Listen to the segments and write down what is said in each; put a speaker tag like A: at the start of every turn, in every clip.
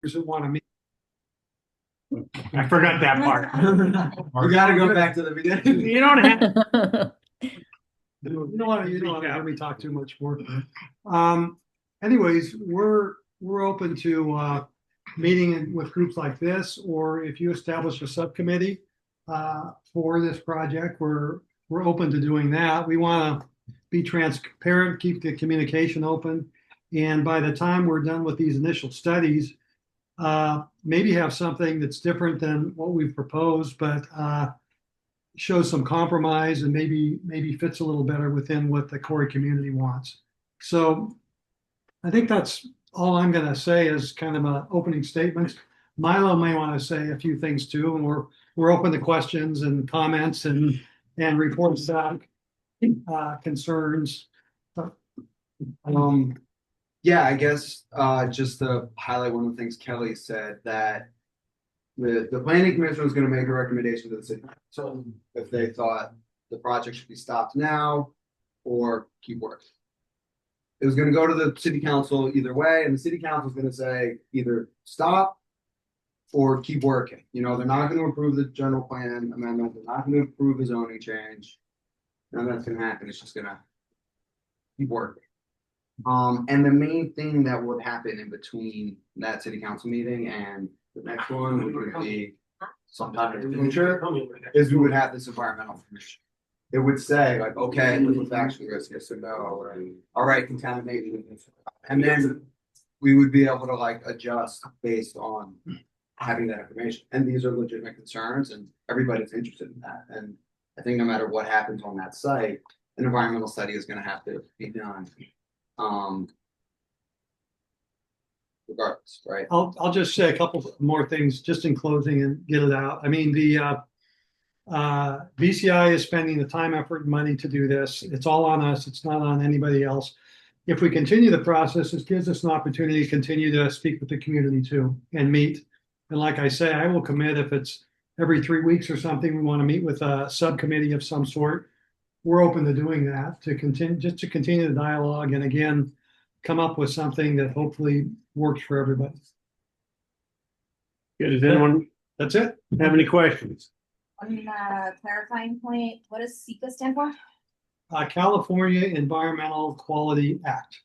A: that want to meet.
B: I forgot that part.
C: We got to go back to the beginning.
B: You don't have.
A: You don't want to hear me talk too much more. Anyways, we're open to meeting with groups like this, or if you establish a subcommittee for this project, we're open to doing that. We want to be transparent, keep the communication open, and by the time we're done with these initial studies, maybe have something that's different than what we've proposed, but shows some compromise and maybe fits a little better within what the Cory community wants. So I think that's all I'm going to say is kind of an opening statements. Milo may want to say a few things too, and we're open to questions and comments and reports back, concerns.
C: Yeah, I guess just to highlight one of the things Kelly said, that the planning commission was going to make a recommendation to the city council if they thought the project should be stopped now or keep working. It was going to go to the city council either way, and the city council is going to say either stop or keep working. You know, they're not going to approve the general plan amendment. They're not going to approve the zoning change. None of that's going to happen. It's just going to keep working. And the main thing that would happen in between that city council meeting and the next one, which would be sometime in the future, is we would have this environmental commission. It would say like, okay, liquefaction risk, yes or no, or all right, contamination, and then we would be able to like adjust based on having that information. And these are legitimate concerns, and everybody's interested in that. And I think no matter what happens on that site, an environmental study is going to have to be done. Regardless, right?
A: I'll just say a couple more things just in closing and get it out. I mean, the VCI is spending the time, effort, and money to do this. It's all on us. It's not on anybody else. If we continue the process, it gives us an opportunity to continue to speak with the community too and meet. And like I say, I will commit if it's every 3 weeks or something, we want to meet with a subcommittee of some sort. We're open to doing that to continue the dialogue and again, come up with something that hopefully works for everybody.
B: Does anyone
A: That's it.
B: have any questions?
D: One clarifying point, what does SEQA stand for?
A: California Environmental Quality Act.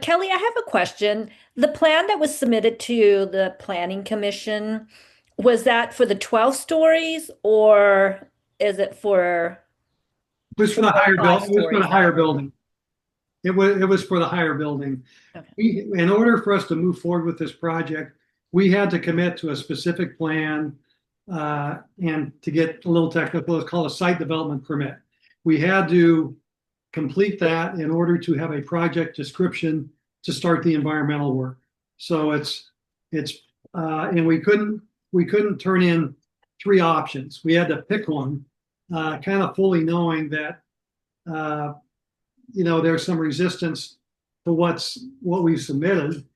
E: Kelly, I have a question. The plan that was submitted to the Planning Commission, was that for the 12 stories or is it for?
A: It was for the higher building. It was for the higher
E: Stories.
A: building. It was for the higher building.
E: Okay.
A: In order for us to move forward with this project, we had to commit to a specific plan, and to get a little technical, it's called a site development permit. We had to complete that in order to have a project description to start the environmental work. So and we couldn't turn in 3 options. We had to pick one, kind of fully knowing that there's some resistance to what we've submitted.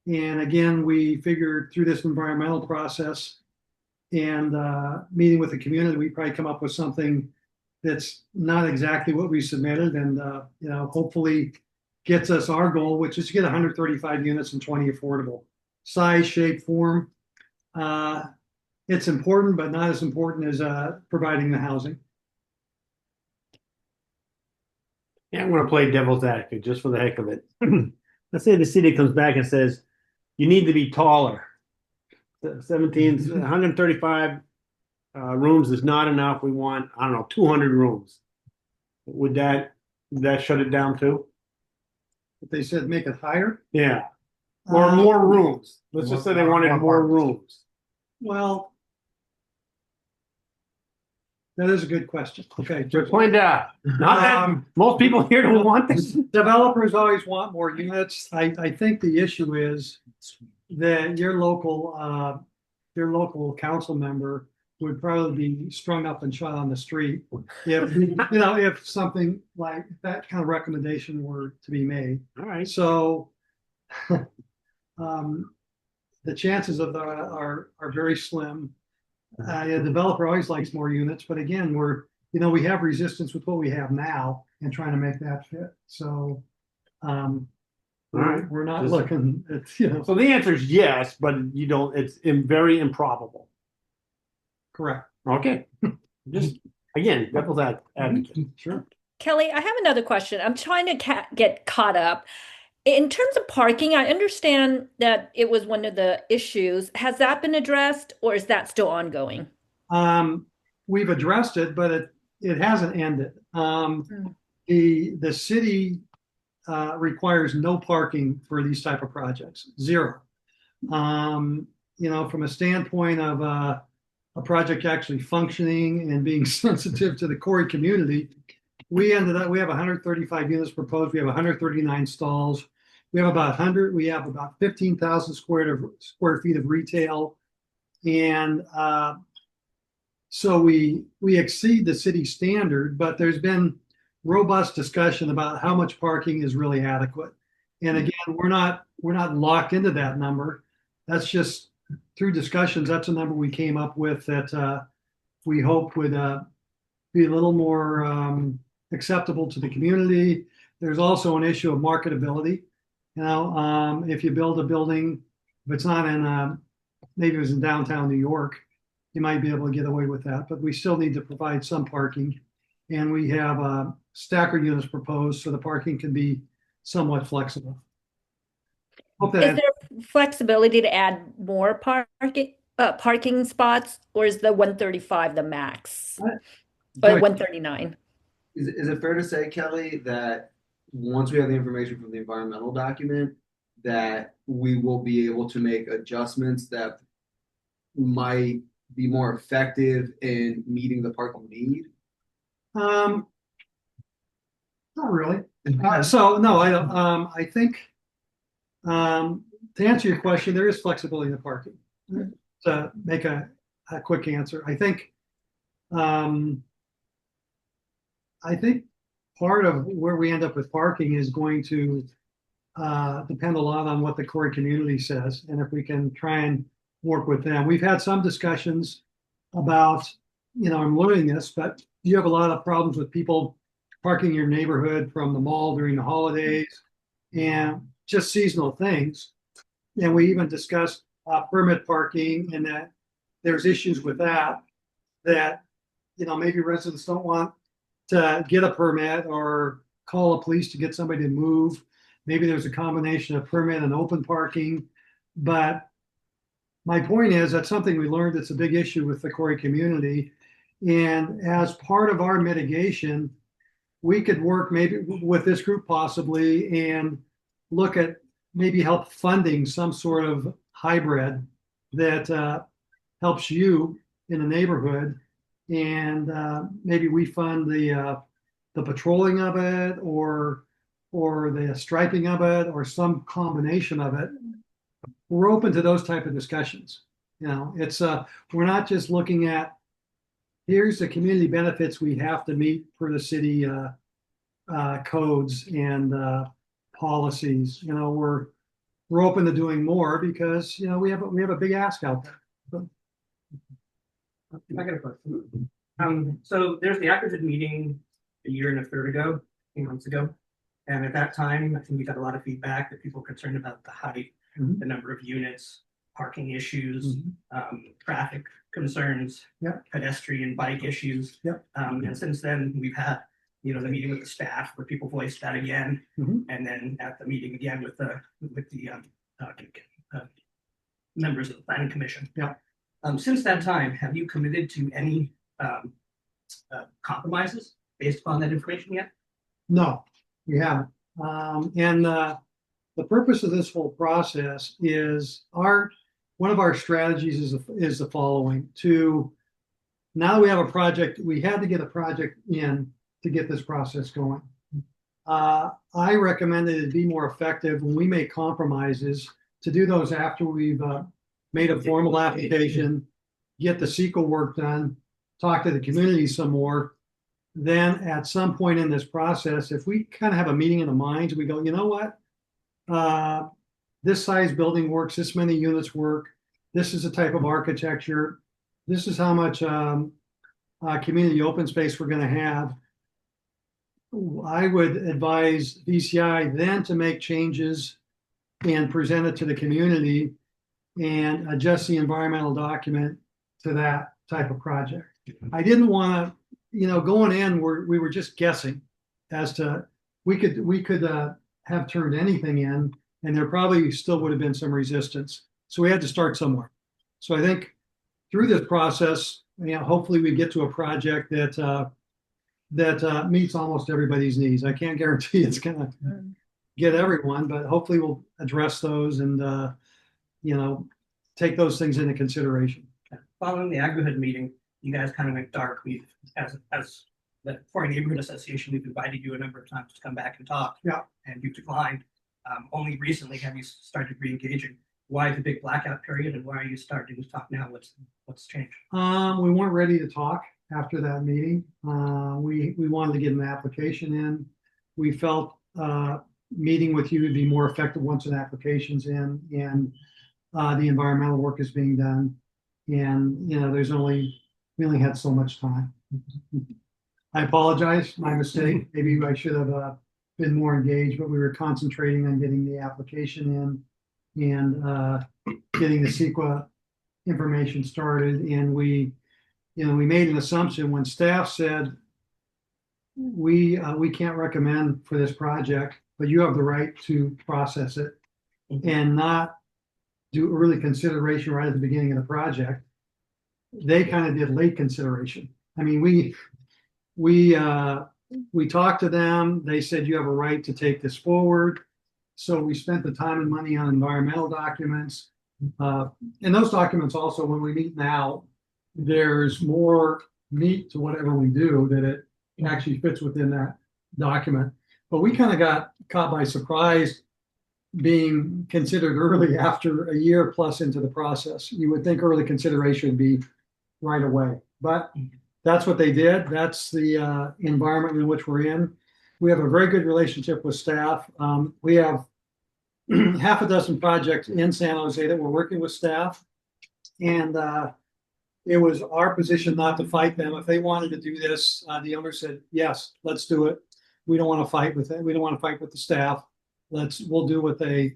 A: And again, we figured through this environmental process and meeting with the community, we probably come up with something that's not exactly what we submitted, and hopefully gets us our goal, which is to get 135 units and 20 affordable. Size, shape, form. It's important, but not as important as providing the housing.
B: Yeah, I'm going to play devil's advocate just for the heck of it. Let's say the city comes back and says, you need to be taller. 135 rooms is not enough. We want, 200 rooms. Would that shut it down too?
A: If they said make it higher?
B: Yeah. Or more rooms. Let's just say they wanted more rooms.
A: Well, that is a good question. Okay.
B: Just point out. Not that most people here don't want this.
A: Developers always want more units. I think the issue is that your local council member would probably be strung up and shot on the street if something like that kind of recommendation were to be made.
B: All right.
A: So the chances of that are very slim. A developer always likes more units, but again, we have resistance with what we have now and trying to make that fit. So,
B: All right.
A: We're not
B: Just-
A: looking, it's, you know,
B: So the answer is yes, but you don't, it's very improbable.
A: correct.
B: Okay. Just, again, devil's advocate.
A: Sure.
E: Kelly, I have another question. I'm trying to get caught up. In terms of parking, I understand that it was one of the issues. Has that been addressed or is that still ongoing?
A: We've addressed it, but it hasn't ended.
E: Mm.
A: The city requires no parking for these type of projects, zero. You know, from a standpoint of a project actually functioning and being sensitive to the Cory community, we have 135 units proposed. We have 139 stalls. We have about 15,000 square feet of retail. And so we exceed the city standard, but there's been robust discussion about how much parking is really adequate. And again, we're not locked into that number. That's just through discussions. That's a number we came up with that we hope would be a little more acceptable to the community. There's also an issue of marketability. You know, if you build a building, if it's not in maybe it was in downtown New York, you might be able to get away with that. But we still need to provide some parking, and we have stacker units proposed so the parking can be somewhat flexible. Hope
E: Is
A: that
E: there flexibility to add more parking spots, or is the 135 the max? Or 139?
C: Is it fair to say, Kelly, that once we have the information from the environmental document, that we will be able to make adjustments that might be more effective in meeting the parking need?
A: Not really. So no, I don't. I think to answer your question, there is flexibility in the parking. To make a quick answer, I think part of where we end up with parking is going to depend a lot on what the Cory community says, and if we can try and work with them. We've had some discussions about, you know, I'm learning this, but you have a lot of problems with people parking in your neighborhood from the mall during the holidays and just seasonal things. And we even discussed permit parking, and that there's issues with that, you know, maybe residents don't want to get a permit or call the police to get somebody to move. Maybe there's a combination of permit and open parking. But my point is that's something we learned that's a big issue with the Cory community. And as part of our mitigation, we could work maybe with this group possibly and look at maybe help funding some sort of hybrid that helps you in the neighborhood, and maybe we fund the patrolling of it or the striping of it or some combination of it. We're open to those type of discussions. You know, it's we're not just looking at here's the community benefits we have to meet for the city codes and policies. You know, we're open to doing more because, you know, we have a big ask out there. So,
F: I got a question. So there's the acquisition meeting a year and a third ago, 8 months ago. And at that time, I think we got a lot of feedback that people were concerned about the height, the number of units, parking issues, traffic concerns, pedestrian bike issues. And since then, we've had, you know, the meeting with the staff where people voiced that again, and then at the meeting again with the members of the planning commission. Since that time, have you committed to any compromises based upon that information yet?
A: No, we haven't. And the purpose of this whole process is one of our strategies is the following: now that we have a project, we had to get a project in to get this process going. I recommended it be more effective when we make compromises to do those after we've made a formal application, get the CEQA work done, talk to the community some more. Then at some point in this process, if we kind of have a meeting in the minds, we go, you know what? This size building works, this many units work, this is the type of architecture, this is how much community open space we're going to have. I would advise VCI then to make changes and present it to the community and adjust the environmental document to that type of project. I didn't want to, going in, we were just guessing as to, we could have turned anything in, and there probably still would have been some resistance. So we had to start somewhere. So I think through this process, hopefully we get to a project that meets almost everybody's needs. I can't guarantee it's going to get everyone, but hopefully we'll address those and take those things into consideration.
F: Following the Agrihood meeting, you guys kind of went dark. We've, as the Cory Neighborhood Association, we've invited you a number of times to come back and talk.
A: Yeah.
F: And you've declined. Only recently have you started re-engaging. Why the big blackout period, and why are you starting to talk now? What's changed?
A: We weren't ready to talk after that meeting. We wanted to get an application in. We felt meeting with you would be more effective once an application's in and the environmental work is being done. And we only had so much time. I apologize, my mistake. Maybe I should have been more engaged, but we were concentrating on getting the application in and getting the CEQA information started. And we made an assumption when staff said, we can't recommend for this project, but you have the right to process it and not do early consideration right at the beginning of the project. They kind of did late consideration. I mean, we talked to them. They said you have a right to take this forward. So we spent the time and money on environmental documents. And those documents also, when we meet now, there's more meat to whatever we do that it actually fits within that document. But we kind of got caught by surprise being considered early after a year plus into the process. You would think early consideration would be right away, but that's what they did. That's the environment in which we're in. We have a very good relationship with staff. We have half a dozen projects in San Jose that we're working with staff. And it was our position not to fight them. If they wanted to do this, the owner said, yes, let's do it. We don't want to fight with it. We don't want to fight with the staff. We'll do what they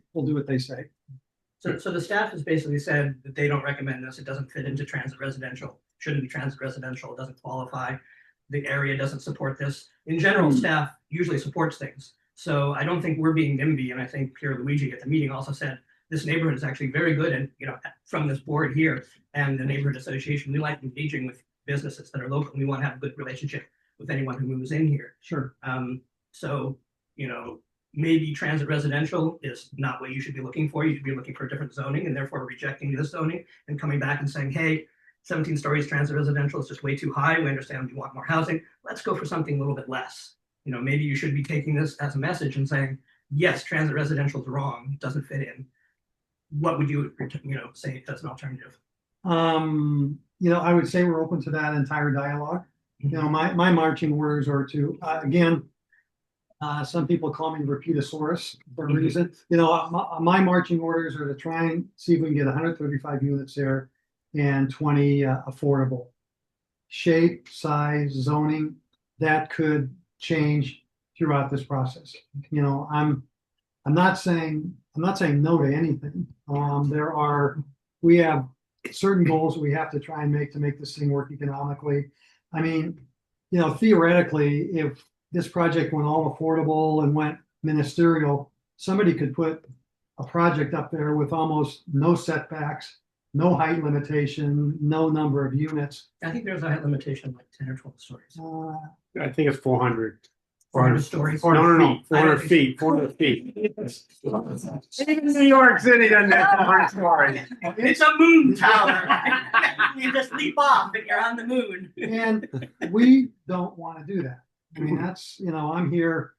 A: say.
F: So the staff has basically said that they don't recommend this. It doesn't fit into transit residential. Shouldn't be transit residential. It doesn't qualify. The area doesn't support this. In general, staff usually supports things. So I don't think we're being NIMBY. And I think Pierre Luigi at the meeting also said this neighborhood is actually very good. And from this board here and the neighborhood association, we like engaging with businesses that are local. We want to have a good relationship with anyone who moves in here.
A: Sure.
F: So maybe transit residential is not what you should be looking for. You should be looking for a different zoning and therefore rejecting this zoning and coming back and saying, hey, 17 stories transit residential is just way too high. We understand you want more housing. Let's go for something a little bit less. Maybe you should be taking this as a message and saying, yes, transit residential is wrong. It doesn't fit in. What would you say as an alternative?
A: I would say we're open to that entire dialogue. My marching orders are to, again, some people call me Repeatosaurus for a reason. My marching orders are to try and see if we can get 135 units there and 20 affordable. Shape, size, zoning, that could change throughout this process. I'm not saying no to anything. We have certain goals that we have to try and make this thing work economically. I mean, theoretically, if this project went all affordable and went ministerial, somebody could put a project up there with almost no setbacks, no height limitation, no number of units.
F: I think there's a height limitation like 10 or 12 stories.
B: I think it's 400.
F: 400 stories.
B: No, 400 feet. 400 feet. Even New York City doesn't have 400 stories.
F: It's a moon tower. You just leap off and you're on the moon.
A: And we don't want to do that. I mean, that's, I'm here,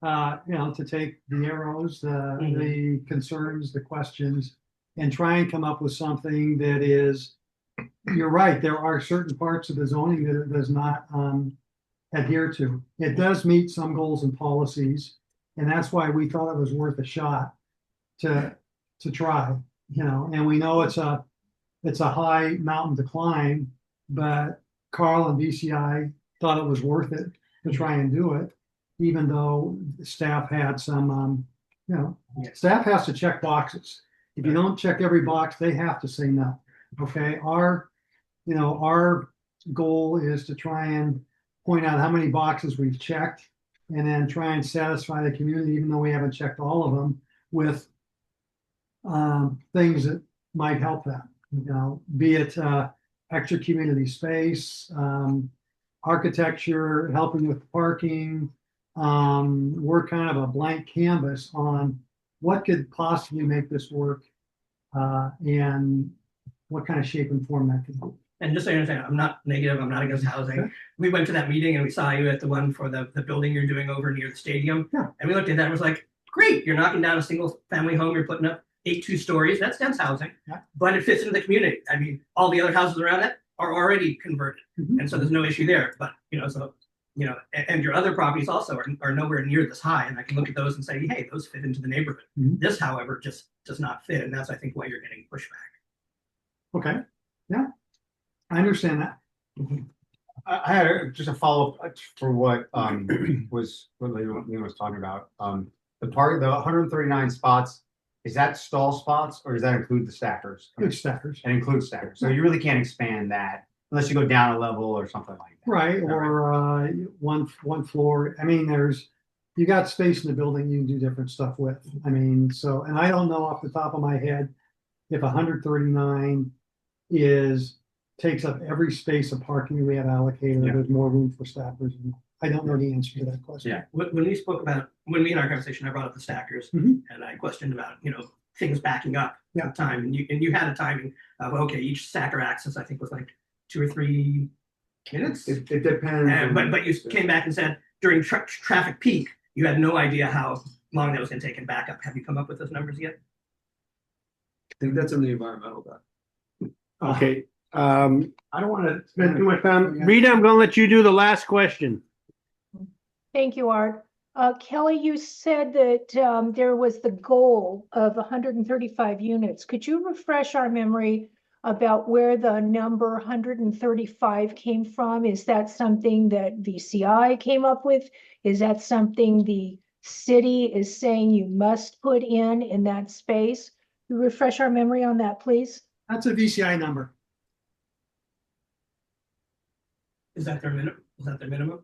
A: to take the arrows, the concerns, the questions, and try and come up with something that is, you're right, there are certain parts of the zoning that it does not adhere to. It does meet some goals and policies, and that's why we thought it was worth a shot to try, and we know it's a high mountain to climb, but Carl and VCI thought it was worth it to try and do it, even though the staff had some you know,
F: Yes.
A: staff has to check boxes. If you don't check every box, they have to say no. Okay, our goal is to try and point out how many boxes we've checked and then try and satisfy the community, even though we haven't checked all of them, with things that might help that, be it extra community space, architecture, helping with parking. We're kind of a blank canvas on what could possibly make this work, and what kind of shape and form that could be.
F: And just so you understand, I'm not negative, I'm not against housing.
A: Okay.
F: We went to that meeting and we saw you at the one for the building you're doing over near the stadium.
A: Yeah.
F: And we looked at that and was like, great, you're knocking down a single family home, you're putting up 8 2-stories, that's dense housing.
A: Yeah.
F: But it fits into the community. I mean, all the other houses around it are already converted.
A: Mhm.
F: And so there's no issue there. But, and your other properties also are nowhere near this high. And I can look at those and say, hey, those fit into the neighborhood.
A: Mhm.
F: This, however, just does not fit. And that's, I think, why you're getting pushback.
A: Okay, yeah, I understand that.
G: I had just a follow-up for what what Leland was talking about. The 139 spots, is that stall spots or does that include the stackers?
A: Good stackers.
G: It includes stackers. So you really can't expand that unless you go down a level or something like that.
A: Right, or one floor. I mean, you got space in the building you can do different stuff with. I mean, and I don't know off the top of my head if 139 takes up every space of parking we have allocated, or
G: Yeah.
A: there's more room for staffers. I don't know the answer to that question.
G: Yeah.
F: When we in our conversation, I brought up the stackers
A: Mhm.
F: and I questioned about, things backing up
A: Yeah.
F: at time. And you had a timing of, okay, each stacker access, I think was like 2 or 3 minutes.
C: It depends.
F: But you came back and said during traffic peak, you had no idea how long that was going to take and back up. Have you come up with those numbers yet?
C: I think that's in the environmental doc.
B: Okay,
G: I don't want to
B: spend too much time. Rita, I'm gonna let you do the last question.
H: Thank you, Art. Kelly, you said that there was the goal of 135 units. Could you refresh our memory about where the number 135 came from? Is that something that VCI came up with? Is that something the city is saying you must put in that space? Could you refresh our memory on that, please?
A: That's a VCI number.
F: Is that their minimum?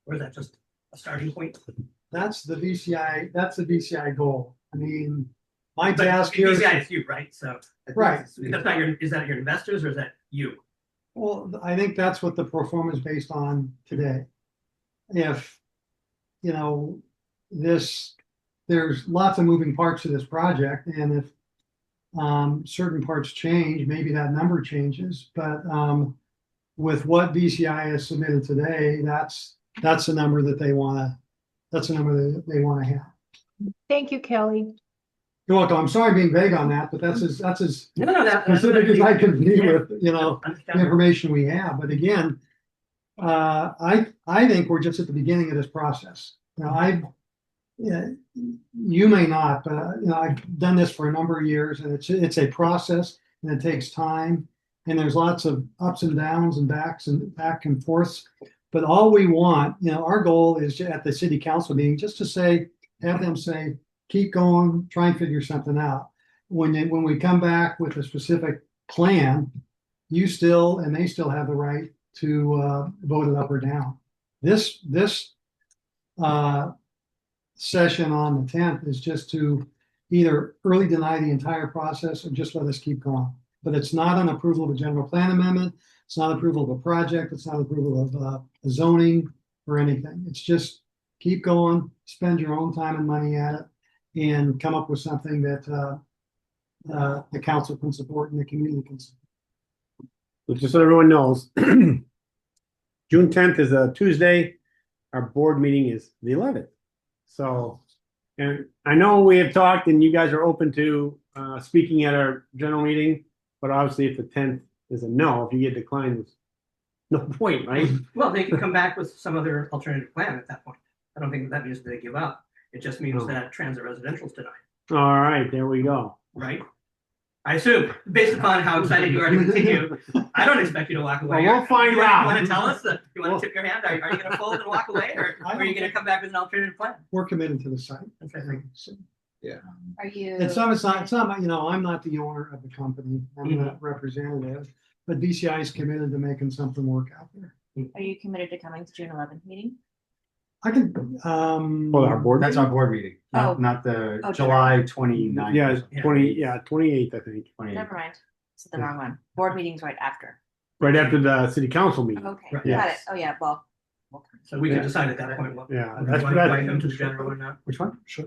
F: Or is that just a starting point?
A: That's the VCI goal. I mean, my
F: But
A: task here is.
F: VCI is you, right? So
C: I think
A: Right.
C: it's-
F: that's not is that your investors or is that you?
A: Well, I think that's what the pro forma is based on today. If, there's lots of moving parts to this project, and if certain parts change, maybe that number changes, but with what VCI has submitted today, that's the number that they wanna have.
H: Thank you, Kelly.
A: You're welcome. I'm sorry being vague on that, but that's as
F: No, that's
A: specific as I can be with, the
F: Understand.
A: information we have. But again, I think we're just at the beginning of this process. You may not, but I've done this for a number of years, and it's a process, and it takes time, and there's lots of ups and downs and back and forths. But all we want, our goal is at the city council meeting just to have them say, keep going, try and figure something out. When we come back with a specific plan, they still have the right to vote it up or down. This session on the 10th is just to either early deny the entire process or just let us keep going. But it's not an approval of a general plan amendment. It's not approval of a project. It's not approval of zoning or anything. It's just keep going, spend your own time and money at it, and come up with something that the council can support and the community can support.
B: Just so everyone knows, June 10th is a Tuesday. Our board meeting is the 11th. So, and I know we have talked and you guys are open to speaking at our general meeting, but obviously if the 10th is a no, if you get declined, there's no point, right?
F: Well, they can come back with some other alternative plan at that point. I don't think that means they give up. It just means
B: No.
F: that transit residential is denied,
B: All right, there we go.
F: right? I assume, based upon how excited you are to continue, I don't expect you to walk away.
B: Well, we'll find
F: You
B: out.
F: want to tell us that? You want to tip your hand? Are you going to fold and walk away, or are you going to come back with an alternative plan?
A: We're committed to the site.
F: Okay.
D: Are you?
A: It's not, you know, I'm not the owner of the company, I'm the representative, but VCI is committed to making something work out there.
D: Are you committed to coming to June 11th meeting?
A: I can,
B: Well, our board.
G: That's our board meeting,
D: Oh.
G: not the
D: Oh,
G: July 29th.
B: Yeah,
F: Yeah.
B: 28th, I think,
G: 28th.
D: Never mind. It's the wrong one. Board meeting's right after.
B: right after the city council meeting.
D: Okay,
F: Right.
D: got it.
B: Yes.
D: Oh, yeah, well.
F: So we can decide at that point.
B: Yeah,
F: Whether
B: that's
F: we want to invite them to the
B: that.
F: general or not.
G: Which one?
A: sure.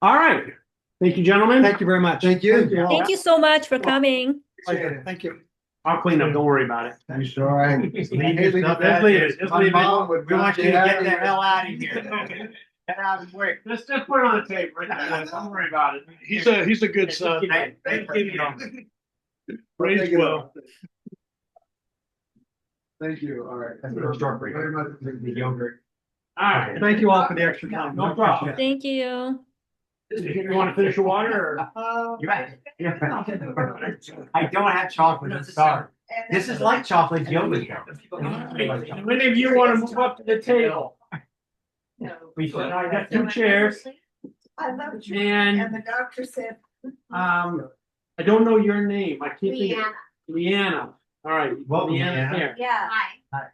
B: All right. Thank you, gentlemen.
A: Thank you very much.
C: Thank you.
E: Thank you so much for coming.
A: Thank you.
B: I'll clean up. Don't worry about it.
G: You sure? All right.
B: Just leave it. Just
G: My
B: leave it.
G: mom would
B: We want you to
G: not
B: get
G: be
B: the
G: happy.
B: hell out of here. Get out of the way. Just put it on the tape right now. Don't worry about it.
A: He's a good son.
B: Thank you.
A: Raised well.
C: Thank you. All right.
G: That's a short break.
C: Very much.
G: The yogurt.
B: All right.
A: Thank you all for the extra time.
B: No problem.
E: Thank you.
B: You want to finish your water or?
G: You're right. You're right. I don't have chocolate, I'm sorry. This is like chocolate yogurt.
B: When of you want to move up to the table? We should. I got two chairs
I: I love you.
B: and,
I: And the doctor said,
B: I don't know your name. I can't think of
I: Leanna.
B: Leanna. All right.
G: Welcome,
B: Leanna's
G: Leanna.
B: here.
D: Yeah.
I: Hi.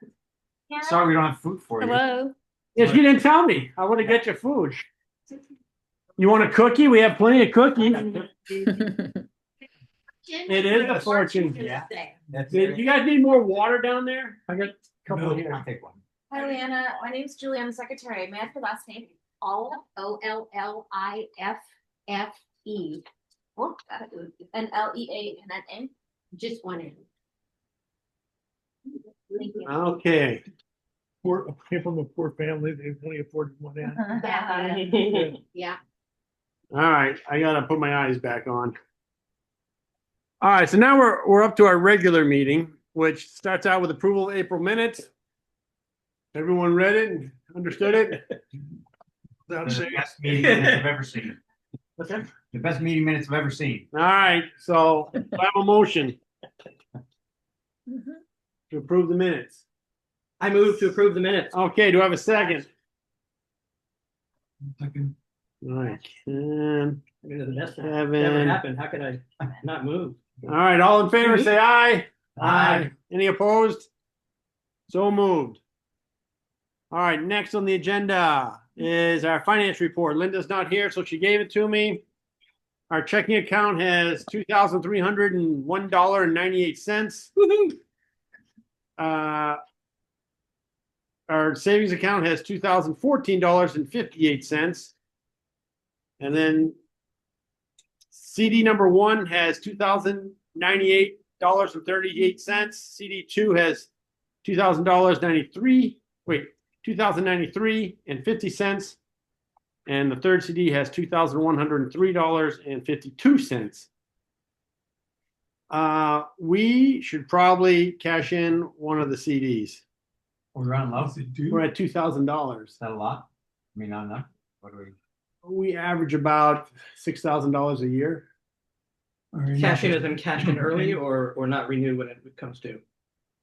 G: Sorry, we don't have food for you.
E: Hello.
B: Yes, you didn't tell me. I would have get you food. You want a cookie? We have plenty of cookies. It is a fortune.
G: Yeah. That's
B: You guys need more water down there? I got a couple here.
G: I'll take one.
D: Hi, Leanna. My name's Julie. I'm the secretary. May I have your last name?
I: Ollife.
D: Oh, got it. And Leanna.
I: Just one in.
D: Thank you.
B: Okay.
A: Poor, came from a poor family, they only afforded one end.
I: Yeah.
B: All right. I gotta put my eyes back on. All right. So now we're up to our regular meeting, which starts out with approval of April minutes. Everyone read it and understood it?
A: Without
G: The
A: saying-
G: best meeting minutes I've ever seen.
B: What's that?
G: The best meeting minutes I've ever seen.
B: All right. So I have a motion to approve the minutes.
F: I move to approve the minutes.
B: Okay. Do I have a second?
A: Second.
B: All right. Ken.
F: That's never
B: Kevin.
F: happened. How could I not move?
B: All right. All in favor, say aye.
G: Aye.
B: Any opposed? So moved. All right, next on the agenda is our finance report. Linda's not here, so she gave it to me. Our checking account has $2,301.98. Our savings account has $2,014.58. And then CD number one has $2,098.38. CD two has $2,093.50. And the third CD has $2,103.52. We should probably cash in one of the CDs.
G: We're running low.
B: We're at $2,000.
G: Is that a lot? I mean, not enough. What do we?
B: We average about $6,000 a year.
F: Cash in as in cash in early or not renew when it comes due?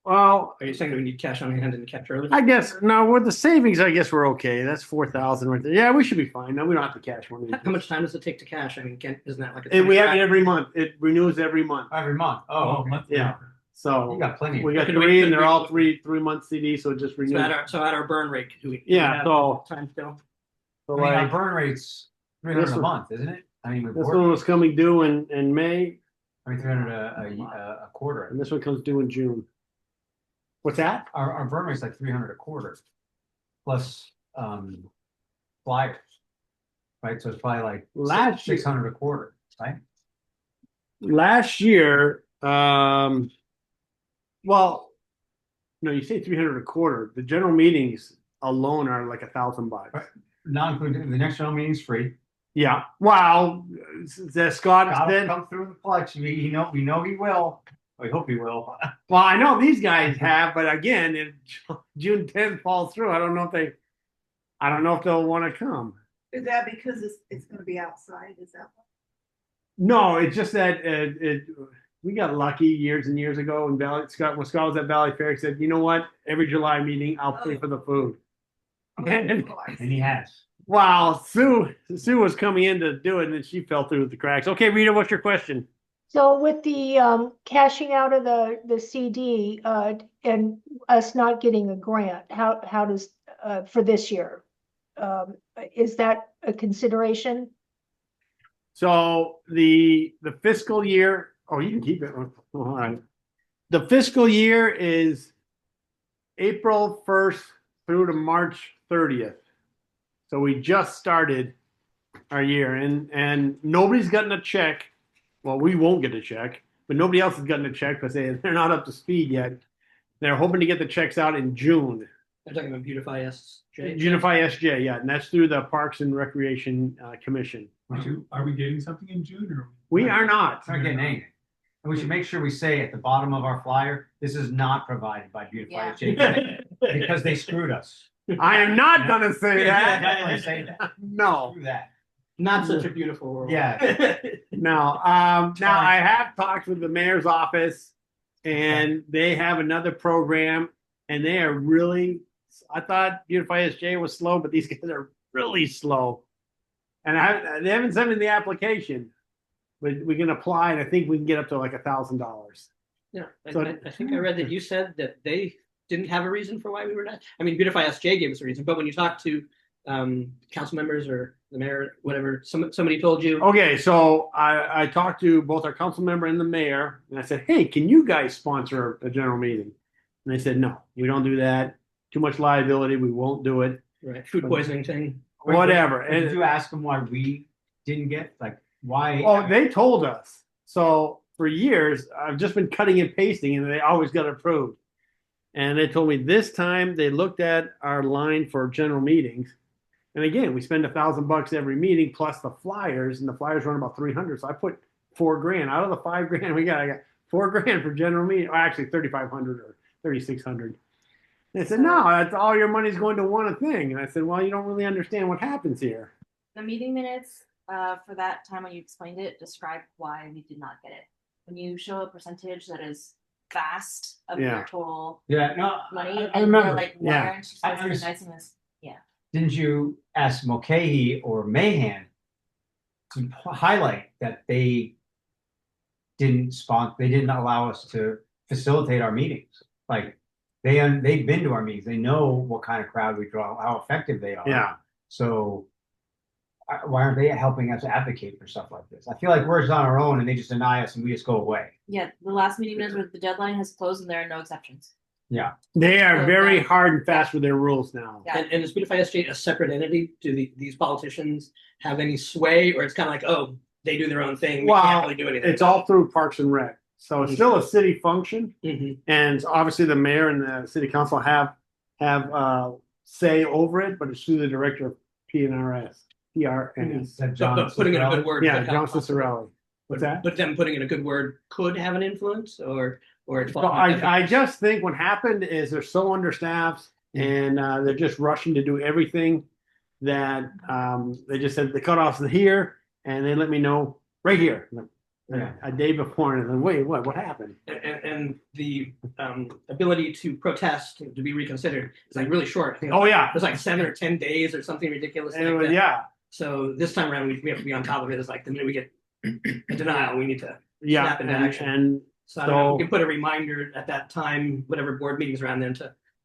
B: Well,
F: Are you saying that we need cash on hand and cash early?
B: I guess no. With the savings, I guess we're okay. That's 4,000 right there. Yeah, we should be fine. No, we don't have to cash one.
F: How much time does it take to cash? I mean, isn't that like a?
B: And we have it every month. It renews every month.
G: Every month. Oh,
B: Yeah. So
G: you got plenty.
B: we got
F: Could we-
B: three, and
F: could
B: they're
F: we-
B: all three-month CDs, so it just
F: So
B: renews.
F: at our burn rate, do we
B: Yeah,
F: have
B: so-
F: time still?
B: So
G: I mean, our
B: like
G: burn rate's 300
B: This
G: a
B: one-
G: month, isn't it? I mean, with
B: this
G: board,
B: one was coming due in May,
G: 300 a quarter.
B: and this one comes due in June. What's that?
G: Our burn rate's like 300 a quarter, plus flyers, right? So it's probably like
B: Last year-
G: 600 a quarter, right?
B: Last year, well, no, you say 300 a quarter. The general meetings alone are like $1,000.
G: Right. Not including the next general meeting's free.
B: Yeah. Wow. The Scott
G: Gotta
B: then.
G: come through the flex. We know he will. We hope he will.
B: Well, I know these guys have, but again, if June 10th falls through, I don't know if they'll want to come.
I: Is that because it's gonna be outside, is that?
B: No, it's just that we got lucky years and years ago when Scott was at Valley Fair. He said, "You know what? Every July meeting, I'll pay for the food." And
G: And he has.
B: wow, Sue was coming in to do it, and then she fell through the cracks. Okay, Rita, what's your question?
H: So with the cashing out of the CD and us not getting a grant, how does for this year? Is that a consideration?
B: So the fiscal year. Oh, you can keep it. Oh, all right. The fiscal year is April 1st through to March 30th. So we just started our year, and nobody's gotten a check. Well, we won't get a check, but nobody else has gotten a check because they're not up to speed yet. They're hoping to get the checks out in June.
F: They're talking about Beautify SJ.
B: Unify SJ, yeah, and that's through the Parks and Recreation Commission.
J: Are we getting something in June or?
B: We are not.
G: It's not getting anything. And we should make sure we say at the bottom of our flyer, this is not provided by Beautify SJ because they screwed us.
B: I am not gonna say that.
G: Definitely say that.
B: No,
G: Screw that.
F: Not such a beautiful world.
G: Yeah.
B: no. Now I have talked with the mayor's office, and they have another program, and they are really. I thought Beautify SJ was slow, but these guys are really slow. And they haven't sent me the application, but we can apply, and I think we can get up to like $1,000.
F: Yeah,
B: So-
F: I think I read that you said that they didn't have a reason for why we were not. I mean, Beautify SJ gave us a reason, but when you talk to council members or the mayor, whatever, somebody told you.
B: Okay, so I talked to both our council member and the mayor, and I said, "Hey, can you guys sponsor a general meeting?" And they said, "No, we don't do that. Too much liability. We won't do it.
F: Right, food poisoning thing.
B: Whatever."
G: Did
B: And
G: you ask them why we didn't get, like, why?
B: oh, they told us. So for years, I've just been cutting and pasting, and they always got approved. And they told me this time they looked at our line for general meetings. And again, we spend $1,000 every meeting plus the flyers, and the flyers run about 300. So I put $4,000 out of the $5,000 we got. I got $4,000 for general meeting. Or actually, 3,500 or 3,600. They said, "No, that's all your money's going to one thing." And I said, "Well, you don't really understand what happens here."
D: The meeting minutes for that time when you explained it, describe why we did not get it. When you show a percentage that is vast of
B: Yeah.
D: your total
G: Yeah, no,
D: money,
G: I
D: and
G: remember.
D: you're like, why
B: Yeah.
D: aren't you
G: I
D: recognizing this?
G: Didn't you ask Mulcahy or Mahan to highlight that they didn't allow us to facilitate our meetings? Like, they've been to our meetings. They know what kind of crowd we draw, how effective they are.
B: Yeah.
G: So why aren't they helping us advocate for stuff like this? I feel like we're just on our own and they just deny us and we just go away.
D: Yeah, the last meeting minutes where the deadline has closed and there are no exceptions.
G: Yeah.
B: They are
D: So
B: very
D: that-
B: hard and fast with their rules now.
D: Yeah.
F: And is Beautify SJ a separate entity? Do these politicians have any sway, or it's kind of like, oh, they do their own thing. We
B: Well,
F: can't really do anything.
B: It's all through Parks and Rec. So it's still a city function.
F: Mhm.
B: And obviously the mayor and the city council have say over it, but it's through the director of PRS.
G: That
F: But
G: John
F: putting in a
G: Cicerelli-
F: good word.
B: Yeah,
F: could
B: John
F: help.
B: Cicerelli. What's that?
F: But them putting in a good word could have an influence, or it's.
B: Well, I just think what happened is they're so understaffed and they're just rushing to do everything that they just said the cutoff's here and they let me know right here.
G: Yeah.
B: A day before, and then wait, what happened?
F: And the ability to protest to be reconsidered is like really short. I think
B: Oh yeah,
F: it was like 7 or 10 days or something ridiculous.
B: and
F: Like
B: it was,
F: that.
B: yeah,
F: So this time around, we have to be on top of it. It's like the minute we get a denial, we need to.
B: yeah,
F: Snap into
B: and,
F: action.
B: and
F: So I don't know,
B: So-
F: we can put a reminder at that time, whatever board meetings around then,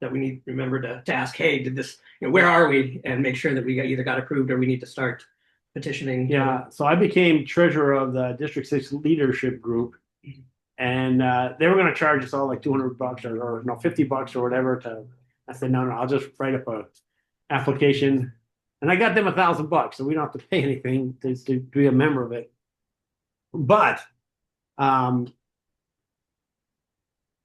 F: that we need to remember to ask, hey, did this, where are we? And make sure that we either got approved or we need to start petitioning.
B: yeah. So I became treasurer of the District 6 leadership group, and they were going to charge us all like $200 or no $50 or whatever. I said no, I'll just write up a application, and I got them $1,000, so we don't have to pay anything to be a member of it. But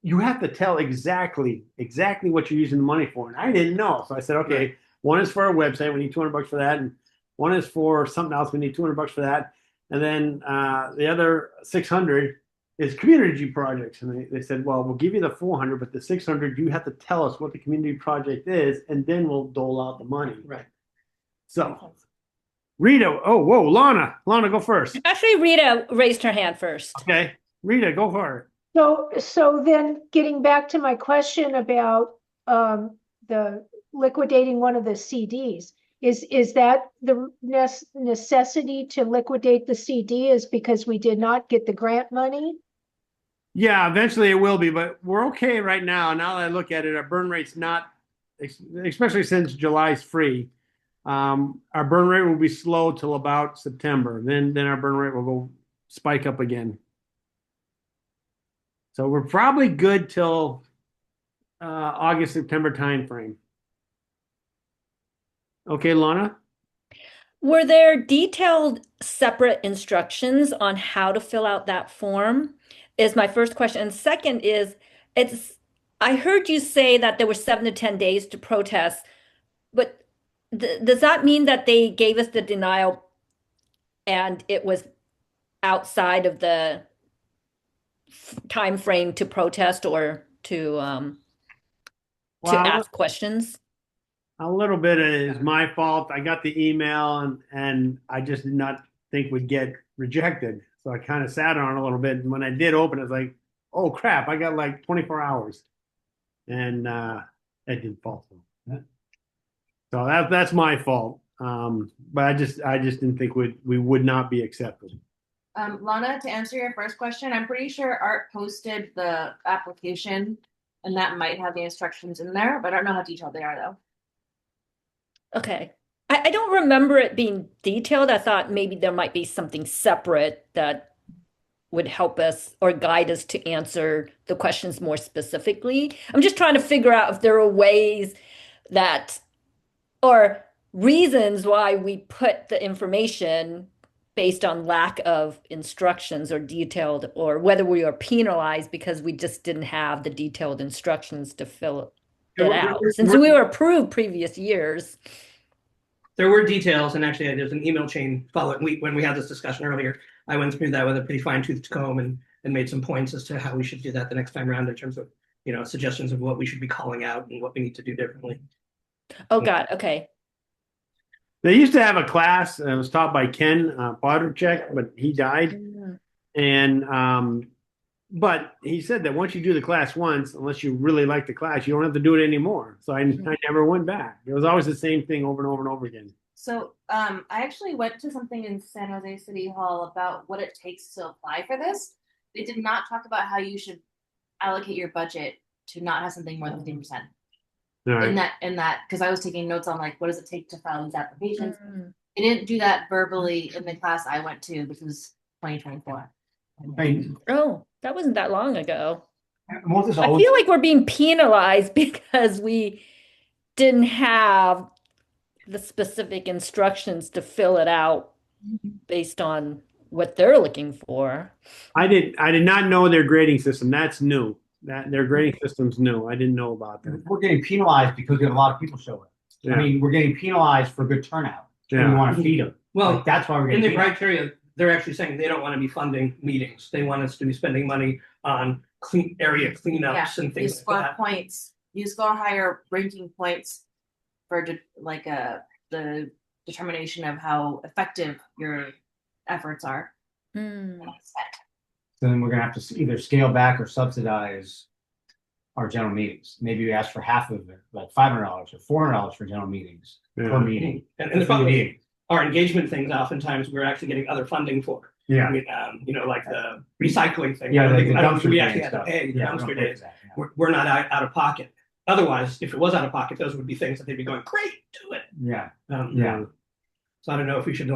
B: you have to tell exactly what you're using the money for, and I didn't know, so I said, okay,
F: Right.
B: one is for our website, we need $200 for that, and one is for something else, we need $200 for that, and then the other 600 is community projects, and they said, well, we'll give you the 400, but the 600 you have to tell us what the community project is, and then we'll dole out the money.
F: Right.
B: So Rita, oh, whoa, Lana, go first.
E: Actually, Rita raised her hand first.
B: Okay, Rita, go for it.
H: So then getting back to my question about the liquidating one of the CDs, is that the necessity to liquidate the CD is because we did not get the grant money?
B: Yeah, eventually it will be, but we're okay right now. Now that I look at it, our burn rate's not, especially since July's free. Our burn rate will be slow till about September. Then our burn rate will go spike up again. So we're probably good till August, September timeframe. Okay, Lana?
E: Were there detailed separate instructions on how to fill out that form? Is my first question. And second is, I heard you say that there were 7 to 10 days to protest, but does that mean that they gave us the denial and it was outside of the time frame to protest or to ask questions?
B: A little bit is my fault. I got the email and I just did not think would get rejected. So I kind of sat on it a little bit. And when I did open it, I was like, oh crap, I got like 24 hours. And it didn't fall through. So that's my fault. But I just didn't think we would not be accepted.
D: Lana, to answer your first question, I'm pretty sure Art posted the application and that might have the instructions in there, but I don't know how detailed they are though.
E: Okay. I don't remember it being detailed. I thought maybe there might be something separate that would help us or guide us to answer the questions more specifically. I'm just trying to figure out if there are ways that, or reasons why we put the information based on lack of instructions or detailed, or whether we are penalized because we just didn't have the detailed instructions to fill it out. Since we were approved previous years.
F: There were details, and actually there's an email chain following when we had this discussion earlier. I went through that with a pretty fine-toothed comb and made some points as to how we should do that the next time around in terms of, suggestions of what we should be calling out and what we need to do differently.
E: Oh God, okay.
B: They used to have a class that was taught by Ken Podrchek, but he died. And but he said that once you do the class once, unless you really like the class, you don't have to do it anymore. So I never went back. It was always the same thing over and over and over again.
D: So I actually went to something in San Jose City Hall about what it takes to apply for this. They did not talk about how you should allocate your budget to not have something more than 15%.
B: Right.
D: In that, because I was taking notes on like, what does it take to file these applications? They didn't do that verbally in the class I went to, which was 2024.
E: Oh, that wasn't that long ago. I
G: I
E: feel like we're being penalized because we didn't have the specific instructions to fill it out based on what they're looking for.
B: I did not know their grading system. That's new. That their grading system's new. I didn't know about that.
G: We're getting penalized because we have a lot of people show up.
B: Yeah.
G: I mean, we're getting penalized for good turnout. And we
B: Yeah.
G: want to feed them.
F: Well,
G: Like, that's why we're
F: in
G: getting
F: the
G: penalized.
F: criteria, they're actually saying they don't want to be funding meetings. They want us to be spending money on area cleanups and
D: You
F: things
D: score
F: like that.
D: points. You score higher ranking points for the determination of how effective your efforts are.
E: Hmm.
G: So then we're gonna have to either scale back or subsidize our general meetings. Maybe we ask for half of it, like $500 or $400 for general meetings per
B: Yeah.
G: meeting.
F: And the problem is, our engagement things, oftentimes we're actually getting other funding for.
G: Yeah.
F: I mean, like the recycling thing.
G: Yeah,
F: I don't
G: like
F: think-
G: the
F: I don't think
G: dumpster
F: we
G: day
F: actually
G: and
F: had to
G: stuff.
F: pay the
G: Yeah, we
F: dumpster
G: don't pay
F: days.
G: for that, yeah.
F: We're not out of pocket. Otherwise, if it was out of pocket, those would be things that they'd be going, great, do it.
G: Yeah,
F: Um,
G: yeah.
F: So I don't know if we should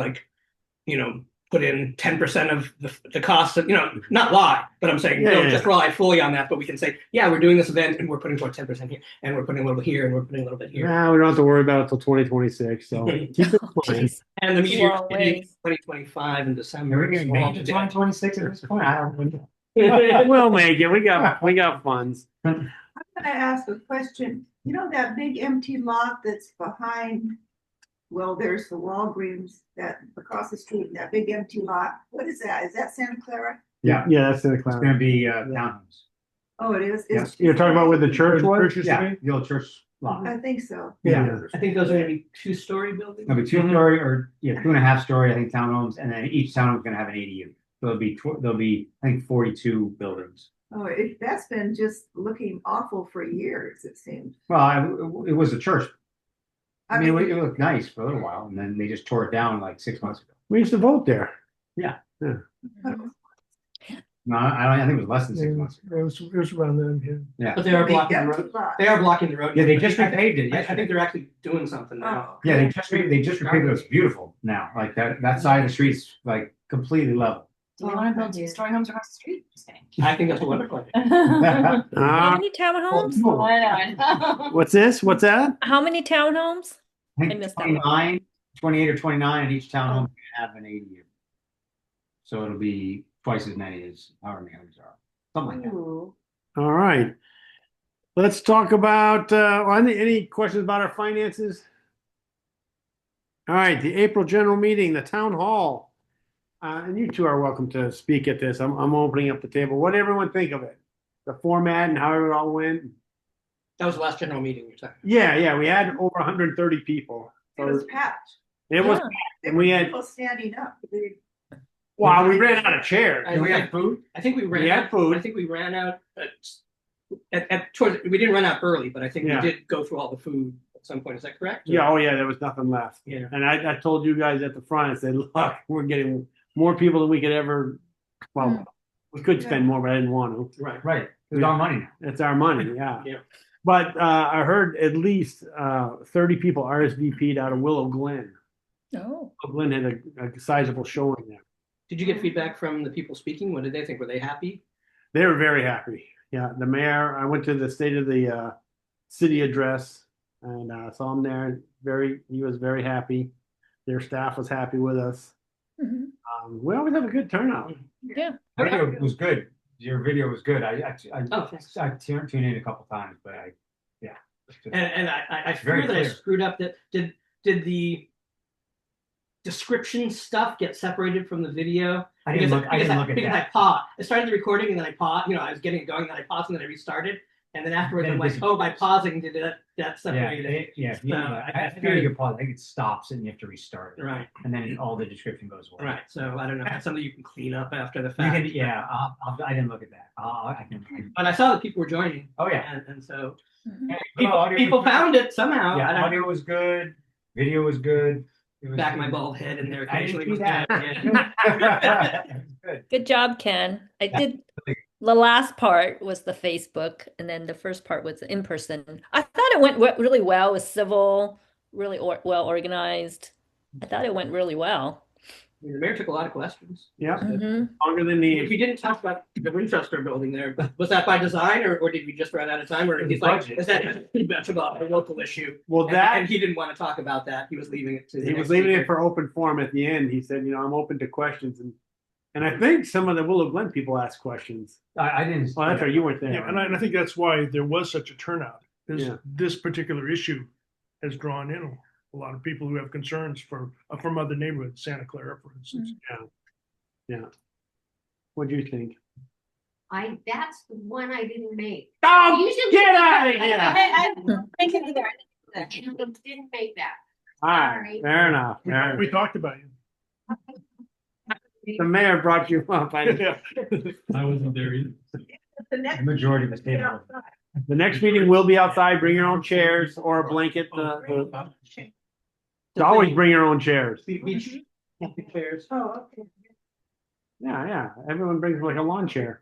F: put in 10% of the cost of, not lie, but I'm saying, don't just rely fully on that, but we can say, yeah, we're doing this event and we're putting toward 10% here, and we're putting a little bit here, and we're putting a little bit here.
B: Nah, we don't have to worry about it until 2026. So keep it in mind.
F: And the meeting
E: Long ways.
F: 2025 in December.
G: We're gonna make it to 2026 at this point. I don't know.
B: We'll make it. We got funds.
K: I'm gonna ask a question. You know that big empty lot that's behind, well, there's the Walgreens that across the street, that big empty lot. What is that? Is that Santa Clara?
G: Yeah,
B: Yeah, that's in the
G: it's
B: cloud.
G: gonna be townhomes.
K: Oh, it is.
G: Yeah.
B: You're talking about where the church was?
G: Yeah, the old church lot.
K: I think so.
G: Yeah.
F: I think those are gonna be 2-story buildings.
G: It'll be 2-story or, 2.5-story, I think, townhomes, and then each townhome is gonna have an ADU. So there'll be, I think, 42 buildings.
K: Oh, that's been just looking awful for years, it seems.
G: Well, it was a church. I mean,
K: mean,
G: it looked nice for a little while, and then they just tore it down like 6 months ago.
B: We used to vote there.
G: No, I think it was less than 6 months ago.
J: It was around then, yeah.
F: But they are
K: big
F: blocking the
K: empty
F: road.
K: lot.
F: They are blocking the road.
G: Yeah, they just repaved it
F: I
G: yesterday.
F: think they're actually doing something now.
K: Oh,
G: Yeah, they just repaved it. It's beautiful now. Like that side of the street's like completely level.
D: Do we want to build 2-story homes across the street? Just kidding.
F: I think that's what we're planning.
E: How
B: Uh,
E: many townhomes?
D: I know.
B: what's this? What's that?
E: How many townhomes?
G: I
E: I
G: think
E: missed that one.
G: 28 or 29, and each townhome can have an ADU. So it'll be twice as many as however many homes there are. Something like that.
D: Ooh.
B: All right. Let's talk about, any questions about our finances? All right, the April general meeting, the town hall. And you two are welcome to speak at this. I'm opening up the table. What did everyone think of it? The format and how it all went?
F: That was the last general meeting you're talking.
B: Yeah, we had over 130 people.
K: It was packed.
B: It was,
E: Yeah.
K: There
B: And we
K: were
B: had-
K: people standing up.
B: wow, we ran out of chairs.
F: I-
G: Do we have food?
F: I think we ran
B: We had
F: out.
B: food.
F: I think we ran out we didn't run out early, but I think
B: Yeah.
F: we did go through all the food at some point. Is that correct?
B: Yeah, oh yeah, there was nothing left.
F: Yeah.
B: And I told you guys at the front, I said, look, we're getting more people than we could ever, well, we could spend more, but I didn't want to.
F: Right.
G: Right. It's our money now.
B: It's our money, yeah.
F: Yeah.
B: But I heard at least 30 people RSVP'd out of Willow Glen.
E: Oh,
B: Willow Glen had a sizable showing there.
F: Did you get feedback from the people speaking? What did they think? Were they happy?
B: They were very happy. Yeah, the mayor, I went to the state of the city address and saw him there. He was very happy. Their staff was happy with us.
E: mhm.
B: We always have a good turnout.
E: Yeah.
G: Video was good. Your video was good.
F: Oh, thanks.
G: I tuned in a couple times, but
F: And I
G: Very
F: fear that I
G: clear.
F: screwed up. That did the description stuff get separated from the video?
G: I didn't look at
F: because I
G: that.
F: paused. I started the recording and then I paused. I was getting it going, then I paused and then I restarted. And then afterwards,
G: Then
F: I'm
G: it
F: like,
G: disappeared.
F: oh, by pausing, did that
G: Yeah,
F: separated it? So,
G: I think you pause. I think it stops and you have to restart it.
F: Right,
G: And then all the description goes away.
F: right. So I don't know. If that's something you can clean up after the
G: You
F: fact.
G: can, yeah, I didn't look at that. I can.
F: But I saw that people were joining.
G: Oh yeah.
F: And so
E: Mhm.
F: people found it somehow.
G: Yeah,
F: I don't
G: audio was good. Video was good. It was
F: back my bald head in there
G: I didn't
F: occasionally.
G: see
F: was
G: that.
F: good, yeah.
G: Good.
E: Good job, Ken. I did. The last part was the Facebook, and then the first part was in person. I thought it went really well. It was civil, really well organized. I thought it went really well.
F: The mayor took a lot of questions.
B: Yeah,
E: Mhm.
B: longer than
F: If
B: the,
F: you didn't talk about the Winchester building there, was that by design or did we just run out of time? Or
G: It was
F: he's like,
G: budget.
F: is that pretty much about a local issue?
B: well,
F: And
B: that,
F: he didn't want to talk about that. He was leaving it to the
B: he was
F: next
B: leaving it
F: speaker.
B: for open forum at the end. He said, I'm open to questions. And I think some of the Willow Glen people asked questions.
G: I didn't.
B: Oh, that's right, you weren't there.
J: Yeah, and I think that's why there was such a turnout, is
B: Yeah.
J: this particular issue has drawn in a lot of people who have concerns from other neighborhoods, Santa Clara, for instance.
B: Yeah. What do you think?
I: That's the one I didn't make.
B: Oh,
I: Usually-
B: get out of here!
D: I can do that.
I: I didn't make that.
B: All right, fair enough. fair
J: We
B: enough.
J: talked about you.
B: The mayor brought you up.
J: Yeah. I wasn't there either.
K: The next
G: The majority of the
K: meeting,
G: table.
B: The next meeting will be outside. Bring your own chairs or a blanket. Always bring your own chairs.
F: Beach chairs.
K: Oh, okay.
B: Yeah. Everyone brings like a lawn chair.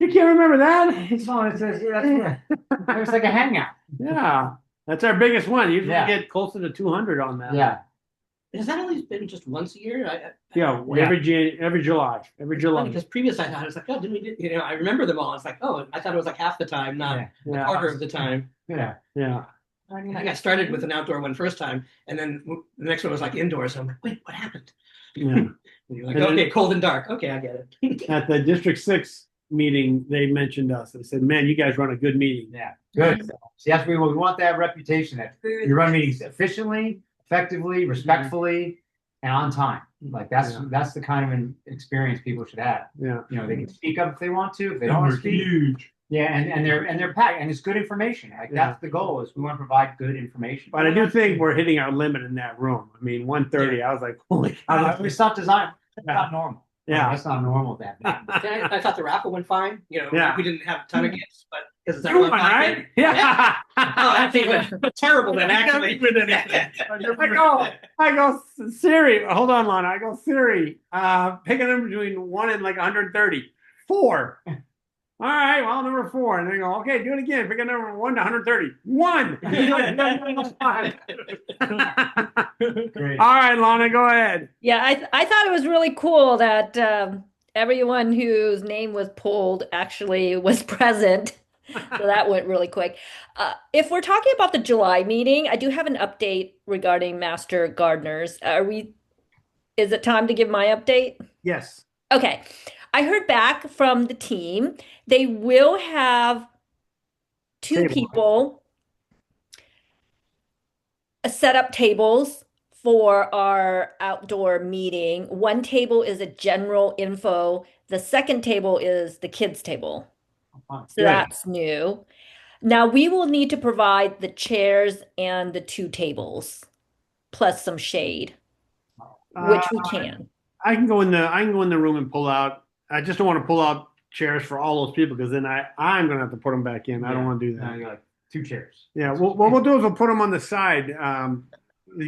B: You can't remember that?
G: It's on, it says, yeah, it was like a hangout.
B: Yeah. That's our biggest one. Usually
G: Yeah.
B: we get closer to 200 on that.
G: Yeah.
F: Has that always been just once a year?
B: Yeah. Every July. Every July.
F: Because previous I thought it was like, oh, didn't we do, I remember them all. It's like, oh, I thought it was like half the time, not
G: Yeah.
F: a
B: Yeah.
F: quarter of the time.
G: Yeah.
B: Yeah.
F: I think I started with an outdoor one first time, and then the next one was like indoor. So I'm like, wait, what happened?
B: Yeah.
F: And you're like,
B: And then-
F: okay, cold and dark. Okay, I get it.
B: At the District 6 meeting, they mentioned us. They said, man, you guys run a good meeting.
G: Yeah. Good. See, that's what we want, that reputation that you run meetings efficiently, effectively, respectfully, and on time. Like that's the kind of an experience people should have.
B: Yeah.
G: They can speak up if they want to. If they
J: And
G: don't want
J: we're
G: to speak,
J: huge.
G: Yeah, and they're packed, and it's good information. Like
B: Yeah.
G: that's the goal, is we want to provide good information.
B: But I do think we're hitting our limit in that room. I mean, 1:30, I was like, holy cow.
G: It's not designed, it's not normal.
B: Yeah.
G: That's not normal that bad.
F: I thought the raffle went fine,
B: Yeah.
F: we didn't have a ton of gifts, but because it's
B: You won, right? Yeah.
F: Oh, that's even terrible then, actually.
B: I go, Siri, hold on, Lana. I go, Siri, pick a number between 1 and like 130. 4. All right, well, number 4. And they go, okay, do it again. Pick a number from 1 to 130. 1.
G: Great.
B: All right, Lana, go ahead.
E: Yeah, I thought it was really cool that everyone whose name was pulled actually was present. So that went really quick. If we're talking about the July meeting, I do have an update regarding master gardeners. Is it time to give my update?
B: Yes.
E: Okay. I heard back from the team. They will have 2
B: Table.
E: people set up tables for our outdoor meeting. One table is a general info. The second table is the kids' table. So
B: Good.
E: that's new. Now we will need to provide the chairs and the 2 tables, plus some shade, which we can.
B: I can go in the room and pull out. I just don't want to pull out chairs for all those people because then I'm gonna have to put them back in. I don't want to do
G: Now
B: that.
G: you're like 2 chairs.
B: Yeah. What we'll do is we'll put them on the side.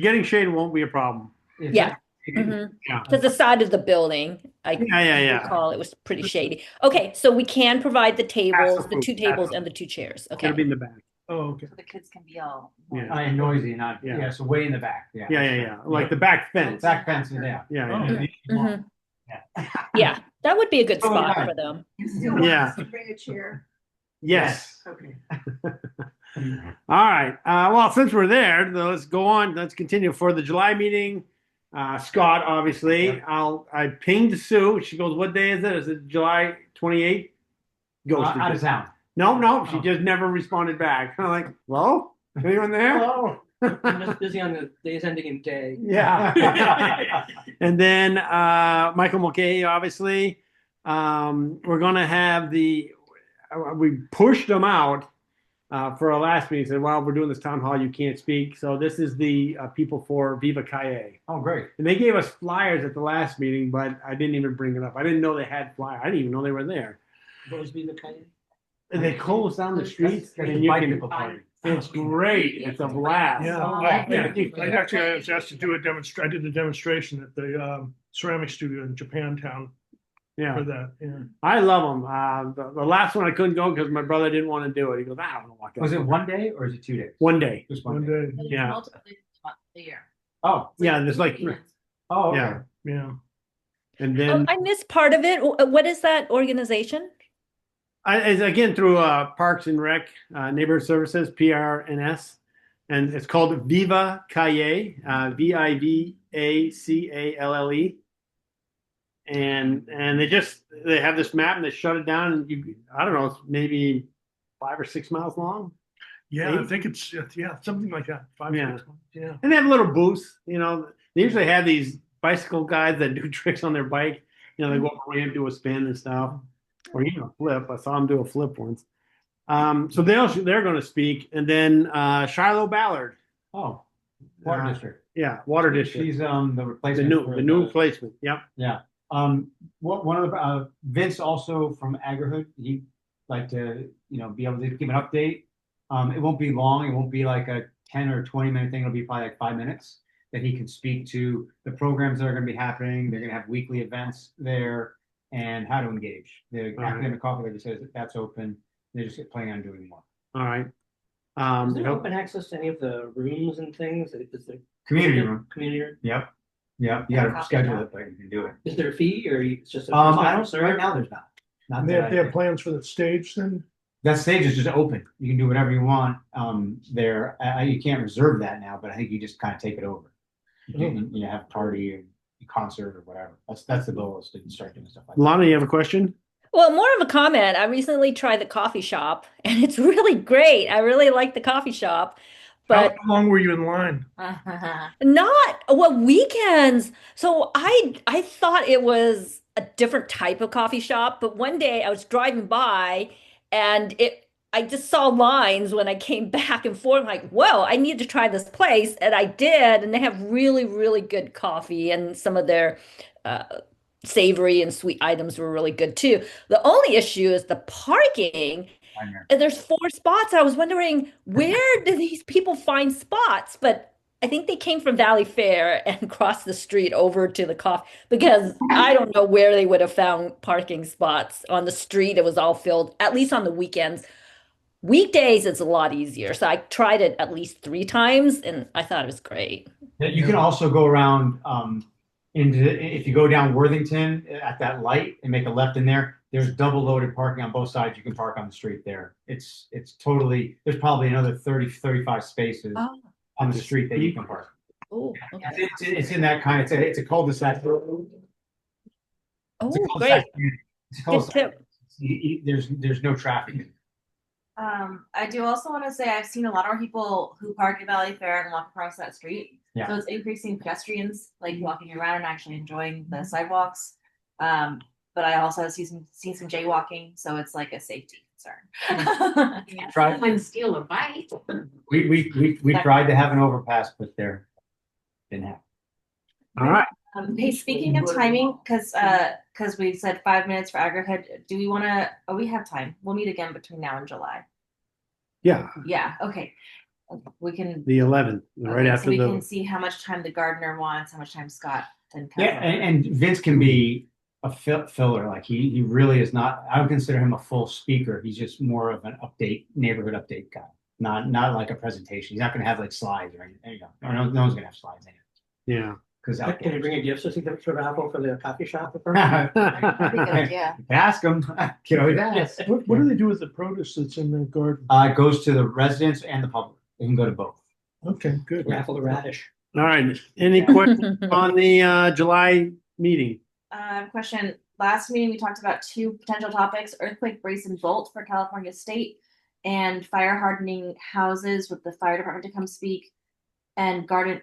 B: Getting shade won't be a problem.
E: Yeah. Mhm.
B: Yeah.
E: Because the side of the building, I
B: Yeah.
E: recall it was pretty shady. Okay, so we can provide the tables, the 2
B: Absolutely.
E: tables and the 2 chairs.
B: It'll be
E: Okay.
B: in the back.
J: Oh, okay.
D: So the kids can be all.
B: Yeah.
G: And noisy, not,
B: Yeah.
G: yeah, so way in the back, yeah.
B: Yeah. Like the back fence.
G: Back fence, yeah.
B: Yeah.
E: Mhm.
G: Yeah.
E: Yeah, that would be a good
G: Oh,
E: spot
G: yeah.
E: for them.
K: You still want
B: Yeah.
K: us to bring a chair?
B: Yes.
K: Okay.
B: All right. Well, since we're there, let's go on. Let's continue for the July meeting. Scott, obviously, I pinged Sue. She goes, "What day is it? Is it July 28th?" Ghosted.
G: Out of town.
B: No, she
G: Oh.
B: just never responded back. I'm like, "Well, anyone there?"
F: I'm just busy on the days ending in day.
B: Yeah. And then Michael Mulcahy, obviously. We're gonna have we pushed them out for our last meeting. Said, "Well, we're doing this town hall. You can't speak." So this is the people for Viva Calle.
G: Oh, great.
B: And they gave us flyers at the last meeting, but I didn't even bring it up. I didn't know they had flyers. I didn't even know they were there.
F: What was the kind?
B: And they closed down the streets,
G: That's
B: and
G: the
B: you
G: bicycle
B: can.
G: party.
B: It's great. It's a blast.
J: Yeah. I was asked to do a demonstration. I did a demonstration at the ceramic studio in Japantown
B: Yeah.
J: for that. Yeah.
B: I love them. The last one I couldn't go because my brother didn't want to do it. He goes, "I don't know what."
G: Was it 1 day or is it 2 days?
B: 1 day?
G: Just
J: One
G: 1 day.
J: day.
B: Yeah.
D: Multiple days a year.
G: Oh,
B: Yeah, there's like,
G: oh, okay.
B: yeah.
J: Yeah.
B: And
E: Oh,
B: then
E: I missed part of it. What is that organization?
B: it's again through Parks and Rec, Neighborhood Services, PRNS, and it's called Viva Calle, VIVACALLE. And they have this map and they shut it down and I don't know, it's maybe 5 or 6 miles long.
J: Yeah, I
B: Eight?
J: think it's something like that. 5
B: Yeah.
J: 6 months. Yeah.
B: And they have little booths, they usually have these bicycle guys that do tricks on their bike. They go up a ramp, do a spin and stuff, or flip. I saw them do a flip once. So they're going to speak, and then Shiloh Ballard,
G: Oh, water
B: Uh,
G: district.
B: yeah, water district,
G: She's the
B: the
G: replacement.
B: new
G: for
B: the new replacement. Yep.
G: Yeah. One of the Vince also from Agrihood. He'd like to be able to give an update. It won't be long. It won't be like a 10 or 20-minute thing. It'll be probably like 5 minutes that he can speak to the programs that are going to be happening. They're going to have weekly events there and how to engage. The
B: All right.
G: academic coffee that he says that's open. They're just planning on doing more.
B: All right.
F: Is there open access to any of the rooms and things? Is there
G: Community room.
F: community room?
G: Yep. Yep. You got to schedule it, but you can do it.
F: Is there a fee or it's just a
G: I don't. Right now, there's not. Not
J: They
G: that
J: have,
G: I
J: they have
G: think.
J: plans for the stage then?
G: That stage is just open. You can do whatever you want there. You can't reserve that now, but I think you just kind of take it over. You have a party or a concert or whatever. That's the goal, is to start doing stuff like that.
B: Lana, you have a question?
E: Well, more of a comment. I recently tried the coffee shop and it's really great. I really like the coffee shop, but
J: How long were you in line?
E: not weekends. So I thought it was a different type of coffee shop, but one day I was driving by And I just saw lines when I came back and forth, like, whoa, I need to try this place. And I did. And they have really, really good coffee, and some of their uh, savory and sweet items were really good too. The only issue is the parking. And there's 4 spots. I was wondering, where do these people find spots? But I think they came from Valley Fair and crossed the street over to the coffee, because I don't know where they would have found parking spots on the street. It was all filled, at least on the weekends. Weekdays, it's a lot easier. So I tried it at least 3 times and I thought it was great.
G: You can also go around, if you go down Worthington at that light and make a left in there, there's double loaded parking on both sides. You can park on the street there. It's totally, there's probably another 35 spaces
E: Oh,
G: on the street that you can park.
E: oh, okay.
G: It's in that kind, it's a cul-de-sac. It's a
E: Oh,
G: cul-de-sac
E: great.
G: community. It's a
E: Good
G: cul-de-sac.
E: tip.
G: There's no traffic.
D: I do also want to say I've seen a lot more people who park at Valley Fair and walk across that street.
G: Yeah.
D: So it's increasing pedestrians like walking around and actually enjoying the sidewalks. But I also have seen some jaywalking, so it's like a safety concern.
G: Try.
I: Someone steal a bite.
G: We tried to have an overpass, but there didn't happen.
B: All right.
D: Hey, speaking of timing, because we said 5 minutes for Agrihead, do we want to? Oh, we have time. We'll meet again between now and July.
B: Yeah,
D: Yeah. Okay. We can.
B: the 11th, right
D: Okay, so
B: after
D: we can
B: the.
D: see how much time the gardener wants, how much time Scott can.
G: Yeah, and Vince can be a filler. Like he really is not. I don't consider him a full speaker. He's just more of an neighborhood update guy. Not like a presentation. He's not going to have like slides or anything. You know, no one's going to have slides in it.
B: Yeah.
G: Because
F: Can you bring a gift certificate for raffle for the coffee shop?
D: Yeah.
G: ask him. Can always ask.
J: What do they do with the produce that's in the garden?
G: It goes to the residents and the public. They can go to both.
J: Okay, good.
F: Raffle the radish.
B: All right. Any questions on the July meeting?
D: Question. Last meeting, we talked about 2 potential topics: earthquake brace and bolt for California State, and fire hardening houses with the fire department to come speak, and garden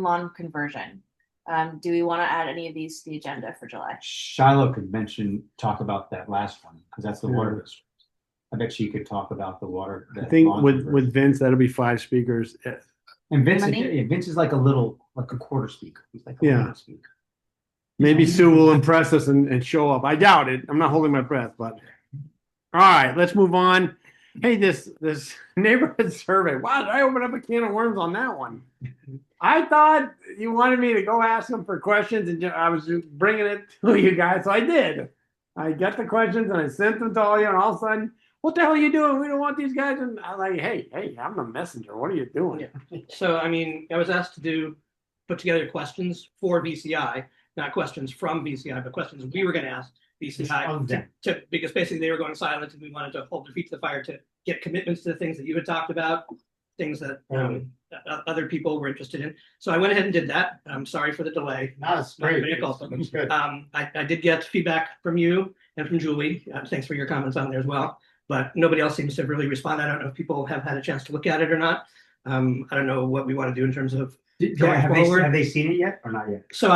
D: lawn conversion. Do we want to add any of these to the agenda for July?
G: Shiloh could talk about that last one because that's the water district. I bet she could talk about the water.
B: I think with Vince, that'll be 5 speakers.
G: And Vince,
D: Money?
G: Vince is like a quarter speaker. He's like a
B: Yeah.
G: little speaker.
B: Maybe Sue will impress us and show up. I doubt it. I'm not holding my breath, but all right, let's move on. Hey, this neighborhood survey. Wow, did I open up a can of worms on that one? I thought you wanted me to go ask them for questions, and I was just bringing it to you guys, so I did. I got the questions and I sent them to all you, and all of a sudden, what the hell are you doing? We don't want these guys. And I'm like, hey, I'm the messenger. What are you doing?
F: Yeah. So, I mean, I was asked to put together questions for VCI, not questions from VCI, but questions we were going to ask VCI because basically they were going silent, and we wanted to hold their feet to the fire to get commitments to the things that you had talked about, things that other people were interested in. So I went ahead and did that. I'm sorry for the delay.
G: No, it's great.
F: It's
G: good.
F: I did get feedback from you and from Julie. Thanks for your comments on there as well. But nobody else seems to have really responded. I don't know if people have had a chance to look at it or not. I don't know what we want to do in terms of going forward.
G: Have they seen it yet or not yet?
F: So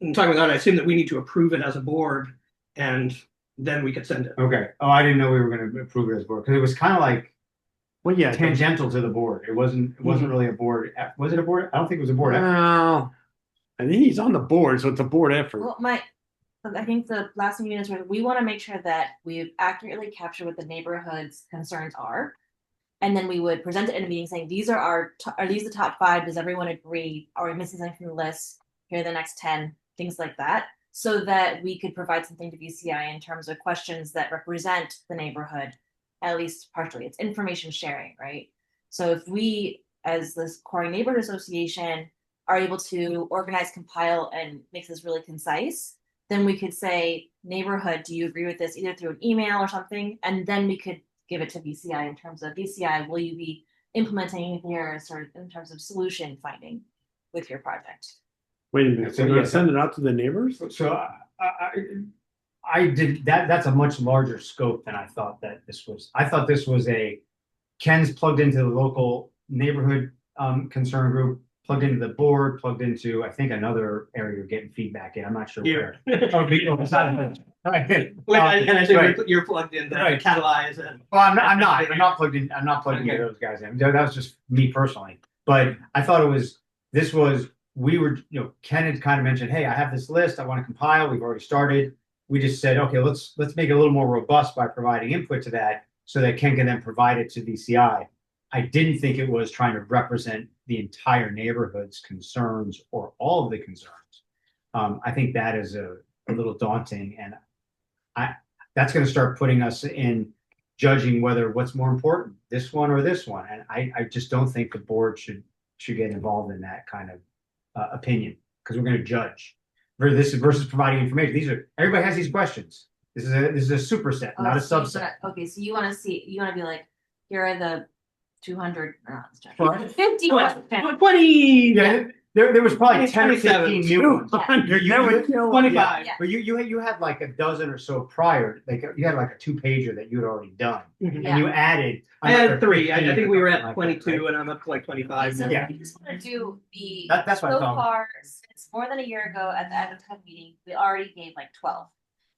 F: in talking about it, I assume that we need to approve it as a board, and then we could send it.
G: Okay. Oh, I didn't know we were going to approve it as board because it was kind of like
B: Well, yeah.
G: tangential to the board. It wasn't really a board. Was it a board? I don't think it was a board.
B: Well, I think he's on the board, so it's a board effort.
D: Well, I think the last thing is we want to make sure that we've accurately captured what the neighborhood's concerns are. And then we would present it in a meeting saying, these are these the top 5? Does everyone agree? Are we missing something from the list? Here are the next 10, things like that. So that we could provide something to VCI in terms of questions that represent the neighborhood, at least partially. It's information sharing, right? So if we, as this Cory Neighborhood Association, are able to organize, compile, and make this really concise, then we could say, neighborhood, do you agree with this? Either through an email or something, and then we could give it to VCI in terms of VCI, will you be implementing here sort of in terms of solution finding with your project?
B: Wait a minute. So you're going to send it out to the neighbors?
G: So I did that. That's a much larger scope than I thought that this was. I thought this was Ken's plugged into the local neighborhood concern group. plugged into the board, plugged into, I think, another area you're getting feedback in. I'm not sure
F: Here.
G: where. Oh,
F: And I think
G: Right.
F: you're plugged in,
G: Right.
F: catalyze and.
G: Well, I'm not plugged in. I'm not plugged into
F: Okay.
G: those guys in. That was just me personally. But I thought we were, Ken had kind of mentioned, hey, I have this list I want to compile. We've already started. We just said, okay, let's make it a little more robust by providing input to that so that Ken can then provide it to VCI. I didn't think it was trying to represent the entire neighborhood's concerns or all of the concerns. I think that is a little daunting, and that's going to start putting us in judging whether what's more important, this one or this one. And I just don't think the board should get involved in that kind of opinion, because we're going to judge. This versus providing information. Everybody has these questions. This is a superset, not a subset.
D: Okay, so you wanna be like, here are the 200,
G: Well,
D: 50 questions.
F: 20.
G: Yeah, there was probably 10 or 15 new ones.
B: 200, that would kill.
F: 25.
D: Yeah.
G: But you had like a dozen or so prior, like you had like a 2-pager that you had already done,
F: Mhm.
G: and you added.
F: I had
G: another
F: 3. I
G: 15
F: think we were
G: or
F: at
G: something like that,
F: 22
G: right?
F: and I'm up to like 25.
D: So
G: Yeah.
D: we just wanna do the,
G: That's what I
D: so
G: thought.
D: far, since more than a year ago at the end of town meeting, we already gave like 12.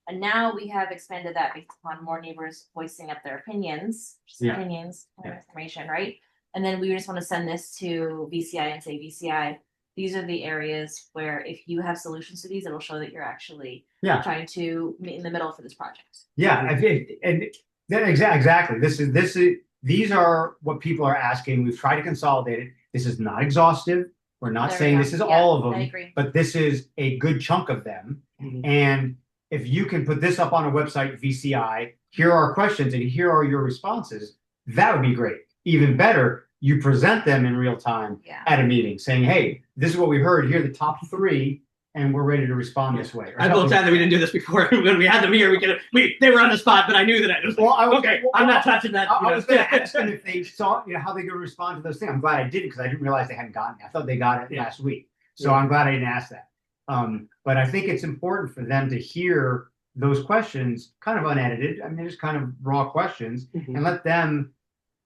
D: And now we have expanded that based upon more neighbors voicing up their opinions,
G: Yeah.
D: and information, right? And then we just wanna send this to VCI and say, VCI, these are the areas where if you have solutions to these, it'll show that you're actually
G: Yeah.
D: trying to meet in the middle for this project.
G: Yeah, and then exactly. These are what people are asking. We've tried to consolidate it. This is not exhaustive. We're not
D: There we
G: saying
D: go.
G: this is
D: Yeah,
G: all of
D: I
G: them,
D: agree.
G: but this is a good chunk of them.
F: Mhm.
G: And if you can put this up on a website, VCI, here are our questions and here are your responses, that would be great. Even better, you present them in real time
D: Yeah.
G: at a meeting saying, hey, this is what we heard. Here are the top 3, and we're ready to respond this way. or
F: I'm a little
G: something.
F: sad that we didn't do this before. When we had them here, they were on the spot, but I knew that I was like,
G: Well, I was-
F: okay, I'm not touching that.
G: I was going to ask them if they saw, how they could respond to those things. I'm glad I didn't, because I didn't realize they hadn't gotten it. I thought they got it
F: Yeah.
G: last week. So
F: Yeah.
G: I'm glad I didn't ask that. But I think it's important for them to hear those questions kind of unedited. I mean, they're just kind of raw questions,
F: Mhm.
G: and let them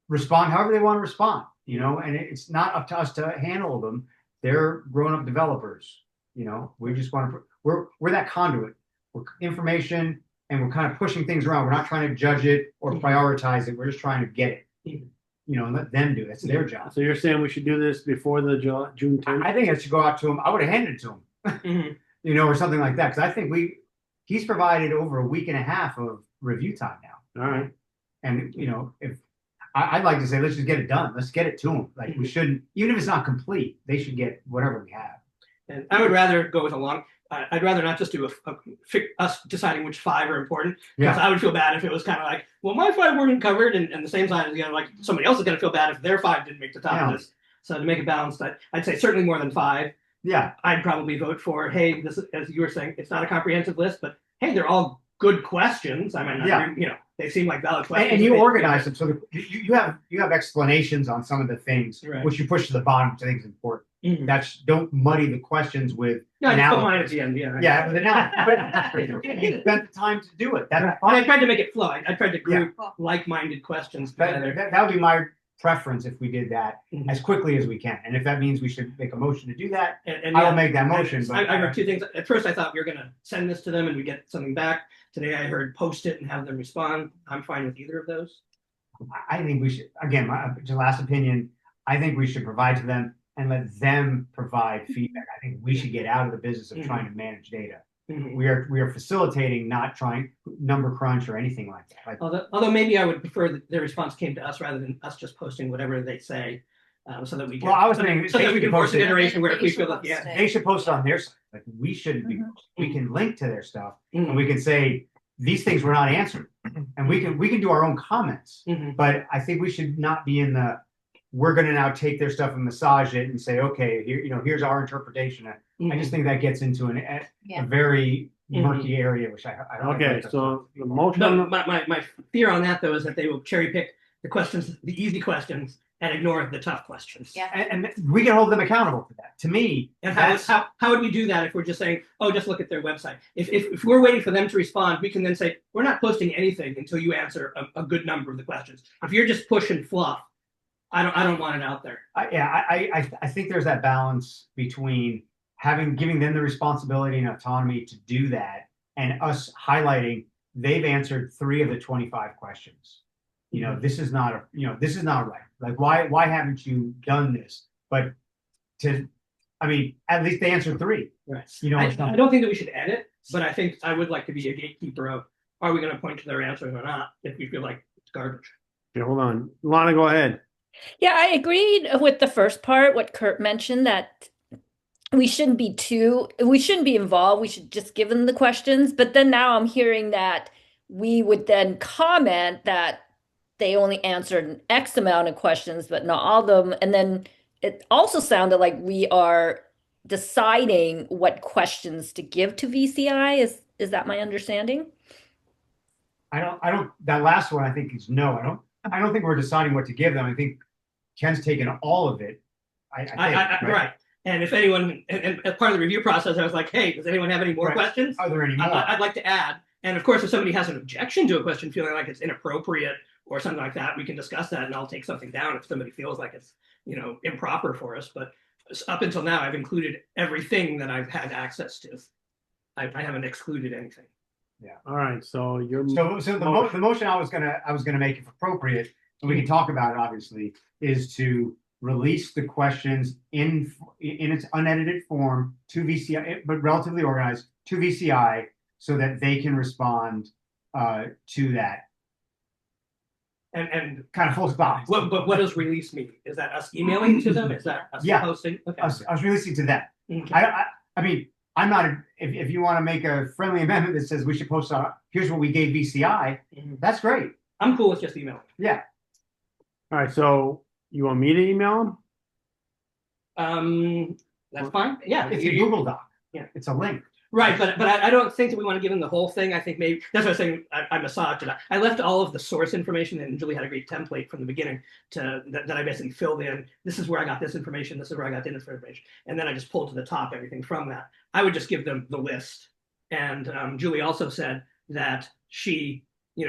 G: respond however they want to respond, and it's not up to us to handle them. They're grown-up developers, we just want to, we're that conduit. We're information, and we're kind of pushing things around. We're not trying to judge it or prioritize it. We're just trying to get it, and let them do it. It's their job.
B: So you're saying we should do this before the June 10th?
G: I think it should go out to him. I would have handed it to him,
F: Mhm.
G: or something like that. Because I think he's provided over a week and a half of review time now.
B: All right.
G: And, if I'd like to say, let's just get it done. Let's get it to them. Like, we shouldn't, even if it's not complete, they should get whatever we have.
F: And I would rather go with I'd rather not just do us deciding which 5 are important. Because
G: Yeah.
F: I would feel bad if it was kind of like, well, my 5 weren't covered, and the same time, like somebody else is going to feel bad if their 5 didn't make the top
G: Yeah.
F: of this. So to make it balanced, I'd say certainly more than 5.
G: Yeah.
F: I'd probably vote for, hey, this is, as you were saying, it's not a comprehensive list, but hey, they're all good questions. I mean,
G: Yeah.
F: they seem like valid questions.
G: And you
F: They-
G: organize them so that you have explanations on some of the things,
F: Right.
G: which you push to the bottom, which I think is important.
F: Mhm.
G: Don't muddy the questions with
F: No, I just put
G: analysis.
F: mine at the end. Yeah.
G: Yeah, but you spent the time to do it. That's
F: And I
G: fine.
F: tried to make it flow. I tried to group like-minded questions together.
G: That would be my preference if we did that
F: Mhm.
G: as quickly as we can. And if that means we should make a motion to do that,
F: And
G: I will
F: yeah,
G: make that motion. But
F: I heard 2 things. At first, I thought we were going to send this to them and we get something back. Today, I heard post it and have them respond. I'm fine with either of those.
G: I think we should, again, my last opinion, I think we should provide to them and let them provide feedback. I think we should get out of the business of trying to manage data.
F: Mhm.
G: We are facilitating, not trying number crunch or anything like that. Like,
F: Although maybe I would prefer that their response came to us rather than us just posting whatever they say, so that we can.
G: Well, I was saying
F: so
G: they
F: that we
G: should
F: can force
G: post
F: an
G: it.
F: iteration where if we
D: They
F: feel
D: should
F: that yeah.
D: post it.
G: they should post it on their site. Like, we shouldn't be. We can link to their stuff, and
F: Mhm.
G: we can say these things were not answered, and we can do our own comments.
F: Mhm.
G: But I think we should not be in the, we're going to now take their stuff and massage it and say, okay, here's our interpretation. I just think that gets into a
D: Yeah.
G: very murky area, which I don't.
B: Okay,
G: like.
B: so the motion
F: No,
B: on
F: my fear on that though is that they will cherry pick the questions, the easy questions, and ignore the tough questions.
D: Yeah.
G: And we can hold them accountable for that. To me,
F: And
G: that's
F: how would we do that if we're just saying, oh, just look at their website? If we're waiting for them to respond, we can then say, we're not posting anything until you answer a good number of the questions. If you're just pushing fluff, I don't want it out there.
G: I think there's that balance between giving them the responsibility and autonomy to do that, and us highlighting they've answered 3 of the 25 questions. This is not right. Like, why haven't you done this? But at least they answered 3.
F: Right.
G: It's not.
F: I don't think that we should edit, but I think I would like to be a gatekeeper of, are we going to point to their answers or not if we feel like it's garbage?
B: Okay, hold on. Lana, go ahead.
E: Yeah, I agreed with the first part, what Kurt mentioned, that we shouldn't be involved. We should just give them the questions. But then now I'm hearing that we would then comment that they only answered an X amount of questions, but not all of them. And then it also sounded like we are deciding what questions to give to VCI. Is that my understanding?
G: I don't. That last one, I think, is no. I don't think we're deciding what to give them. I think Ken's taken all of it. I think,
F: right. And if anyone, and as part of the review process, I was like, hey, does anyone have any more questions?
G: Are there any more?
F: I'd like to add. And of course, if somebody has an objection to a question, feeling like it's inappropriate or something like that, we can discuss that, and I'll take something down if somebody feels like it's improper for us. But up until now, I've included everything that I've had access to. I haven't excluded anything.
B: Yeah. All right. So you're
G: so the motion I was gonna make, if appropriate, and we can talk about it obviously, is to release the questions in its unedited form to VCI, but relatively organized to VCI, so that they can respond to that. And kind of full stop.
F: But what does release mean? Is that us emailing to them? Is that us posting? Okay.
G: Us releasing to them.
F: Okay.
G: I mean, I'm not. If you want to make a friendly amendment that says we should post on, here's what we gave VCI, that's great.
F: I'm cool with just emailing.
G: Yeah.
B: All right. So you want me to email
F: them? That's fine. Yeah.
G: It's a Google Doc.
F: Yeah.
G: It's a link.
F: Right, but I don't think that we want to give them the whole thing. I think maybe that's what I was saying. I massaged it. I left all of the source information, and Julie had a great template from the beginning that I basically filled in. This is where I got this information. This is where I got this information, and then I just pulled to the top everything from that. I would just give them the list. And Julie also said that she,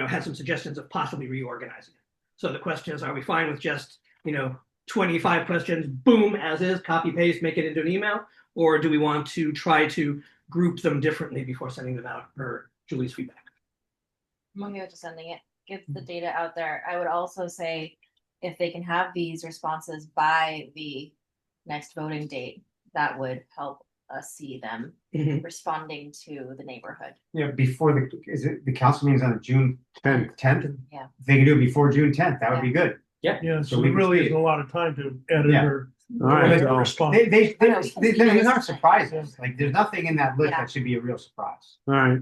F: had some suggestions of possibly reorganizing it. So the question is, are we fine with just 25 questions, boom, as is, copy paste, make it into an email, or do we want to try to group them differently before sending them out, per Julie's feedback?
D: I'm okay with just sending it. Get the data out there. I would also say if they can have these responses by the next voting date, that would help us see them responding to the neighborhood.
G: Yeah, before the council meeting's on June 10th?
D: Yeah.
G: If they can do it before June 10th, that would be good.
J: Yeah, so
G: we
J: there
G: can
J: really
G: see
J: isn't
G: it.
J: a lot of time to edit
G: Yeah.
J: or
B: All right,
J: or
B: so-
J: respond.
G: They're not surprises. Like, there's nothing in that list that should be a real surprise.
B: All right.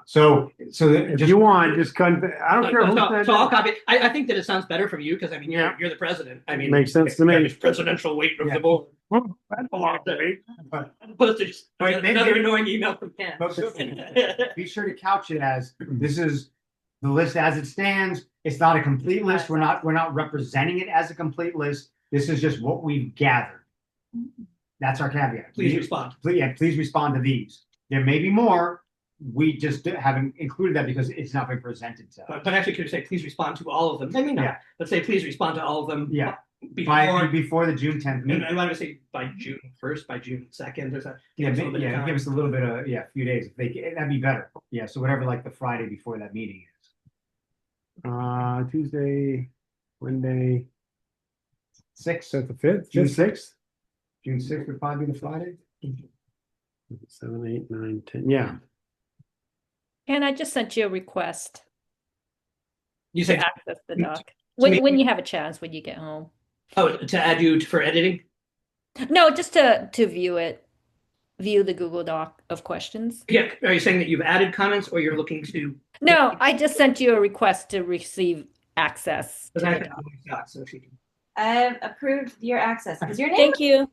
G: So
B: If you want, just I don't care who said
F: So I'll
B: it.
F: copy. I think that it sounds better from you because I mean you're the president. I mean,
B: Makes sense to me.
F: it's presidential weight of
G: Yeah.
F: the board.
B: Well, that's a lot of weight.
F: Opposed to just
G: Right,
F: another
G: maybe-
F: annoying email from Ken.
G: be sure to couch it as, this is the list as it stands. It's not a complete list. We're not representing it as a complete list. This is just what we've gathered. That's our caveat.
F: Please respond.
G: Please respond to these. There may be more. We just haven't included that because it's not been presented to us.
F: But actually, could you say please respond to all of them? Maybe not.
G: Yeah.
F: Let's say please respond to all of them.
G: Yeah.
F: Before.
G: Before the June 10th
F: And
G: meeting.
F: I want to say by June 1st, by June 2nd, there's a
G: Yeah,
F: give us a little bit of time.
G: give us a little bit of, a few days. That'd be better. Yeah, so whatever, like the Friday before that meeting is.
B: Tuesday, Monday,
G: 6th,
B: so the 5th,
G: June
B: June 6th?
G: June 6th would probably be the Friday.
B: 7, 8, 9, 10. Yeah.
E: And I just sent you a request
F: You
E: to
F: said
E: access the doc.
F: me-
E: When you have a chance, when you get home.
F: to add you for editing.
E: No, just to view it, view the Google Doc of questions.
F: Yeah, are you saying that you've added comments or you're looking to?
E: No, I just sent you a request to receive access.
F: Because
E: to
F: I
E: the
F: have
E: doc.
F: got, so if you can.
D: I've approved your access. Is your name
E: Thank you.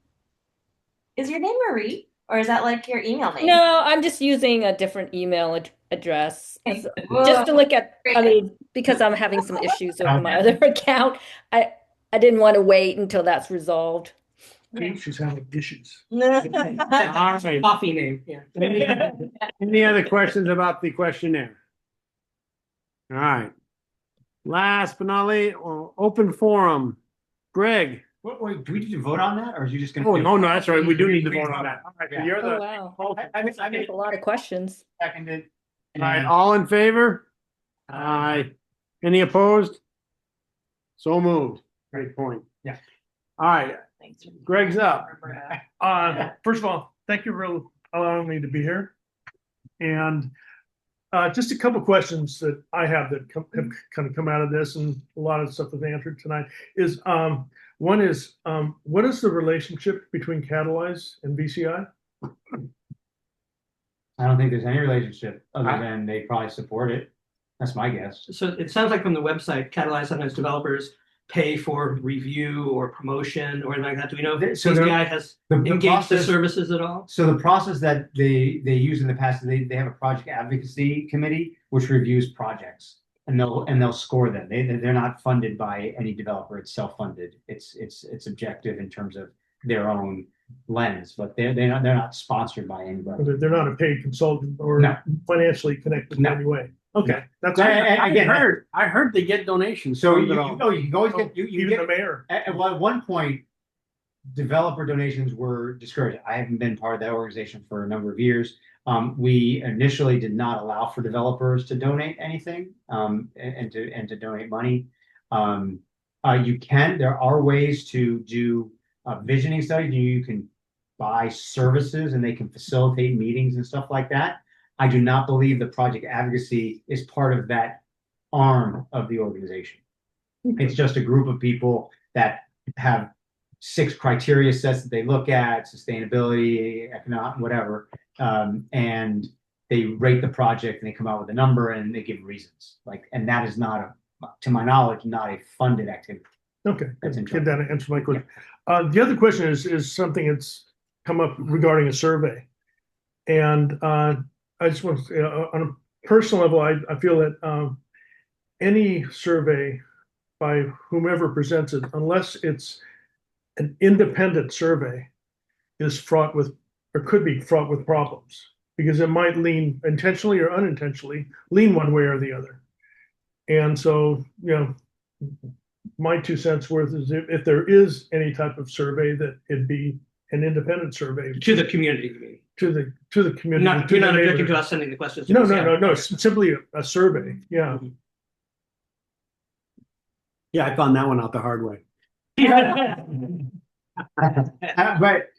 D: Marie? Or is that like your email name?
E: No, I'm just using a different email address.
D: Okay.
E: Just to look at, I mean, because I'm having some issues with my other account, I didn't want to wait until that's resolved.
J: She's having issues.
B: All right.
F: Coffee name, yeah.
B: Any other questions about the questionnaire? All right. Last but not least, open forum. Greg.
G: Wait, do we need to vote on that, or is you just gonna?
B: Oh, no, that's right. We do need to vote on that. All right, so
G: Yeah.
B: you're
E: Oh,
B: the.
E: wow.
B: All
E: There's a lot of questions.
G: Seconded.
B: right, all in favor? Aye. Any opposed? So moved. Great point.
G: Yeah.
B: All right,
D: Thanks.
B: Greg's up.
J: First of all, thank you for allowing me to be here. And just a couple questions that I have that have kind of come out of this, and a lot of stuff was answered tonight. Is one is what is the relationship between Catalyze and VCI?
G: I don't think there's any relationship other than they probably support it. That's my guess.
F: So it sounds like from the website, Catalyze sometimes developers pay for review or promotion or anything like that. Do we know if
G: So
F: CCI has
G: the
F: engaged the
G: process-
F: services at all?
G: So the process that they use in the past, they have a project advocacy committee which reviews projects, and they'll score them. They're not funded by any developer. It's self-funded. It's objective in terms of their own lens, but they're not sponsored by anybody.
J: They're not a paid consultant or
G: No.
J: financially connected in
G: No.
J: any way. Okay, that's
B: I heard they get donations.
G: So
B: from
G: you
B: it all.
G: can always get you
J: even
G: get
J: the mayor.
G: at one point, developer donations were discouraged. I haven't been part of that organization for a number of years. We initially did not allow for developers to donate anything, and to donate money. There are ways to do visioning studies. You can buy services and they can facilitate meetings and stuff like that. I do not believe the project advocacy is part of that arm of the organization. It's just a group of people that have 6 criteria sets that they look at: sustainability, economic, whatever, and they rate the project and they come out with a number and they give reasons. And that is not to my knowledge, not a funded activity.
J: Okay,
G: That's
J: get that answer my question. The other question is something that's come up regarding a survey, and I just want to say, on a personal level, I feel that any survey by whomever presents it, unless it's an independent survey, is fraught with, or could be fraught with problems, because it might lean intentionally or unintentionally, lean one way or the other. And so, my 2 cents worth is if there is any type of survey, that it'd be an independent survey
F: To the community, you mean?
J: to the community.
F: You're not
J: the
F: objecting
J: neighborhood.
F: to us sending the questions? to
J: No,
F: CCI?
J: it's simply a survey. Yeah.
B: Yeah, I found that one out the hard way.
G: But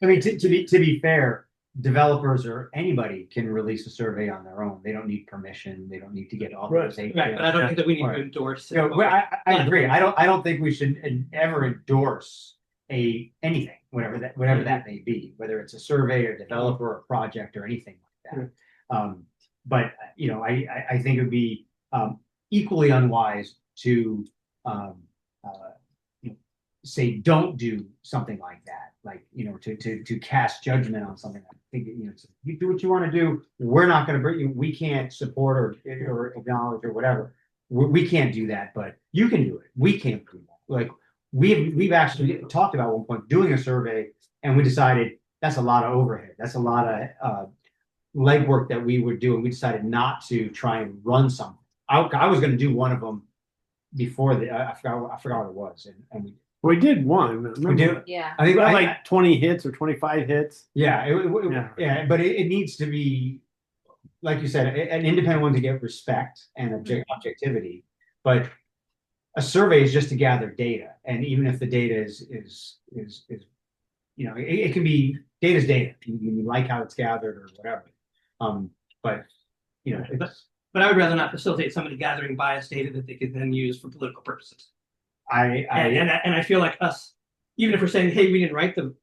G: I mean, to be fair, developers or anybody can release a survey on their own. They don't need permission. They don't need to get authorization.
F: Right, but I don't think that we need to
G: Right.
F: endorse it.
G: No, I agree. I don't think we should ever endorse anything, whatever that may be, whether it's a survey or developer or project or anything like that. But I think it would be equally unwise to say don't do something like that, to cast judgment on something. I think you do what you want to do. We're not going to bring you. We can't support or acknowledge or whatever. We can't do that, but you can do it. We can't do that. We've actually talked about at one point doing a survey, and we decided that's a lot of overhead. That's a lot of legwork that we would do, and we decided not to try and run something. I was going to do one of them before I forgot what it was, and
B: We did one.
G: we did.
D: Yeah.
G: I think
B: We got like 20 hits or 25 hits.
G: yeah,
B: Yeah.
G: yeah, but it needs to be, like you said, an independent one to get respect and objectivity. But a survey is just to gather data, and even if the data is it can be data's data. You like how it's gathered or whatever. But it's,
F: But I would rather not facilitate somebody gathering biased data that they could then use for political purposes. And I feel like us, even if we're saying, hey, we didn't write the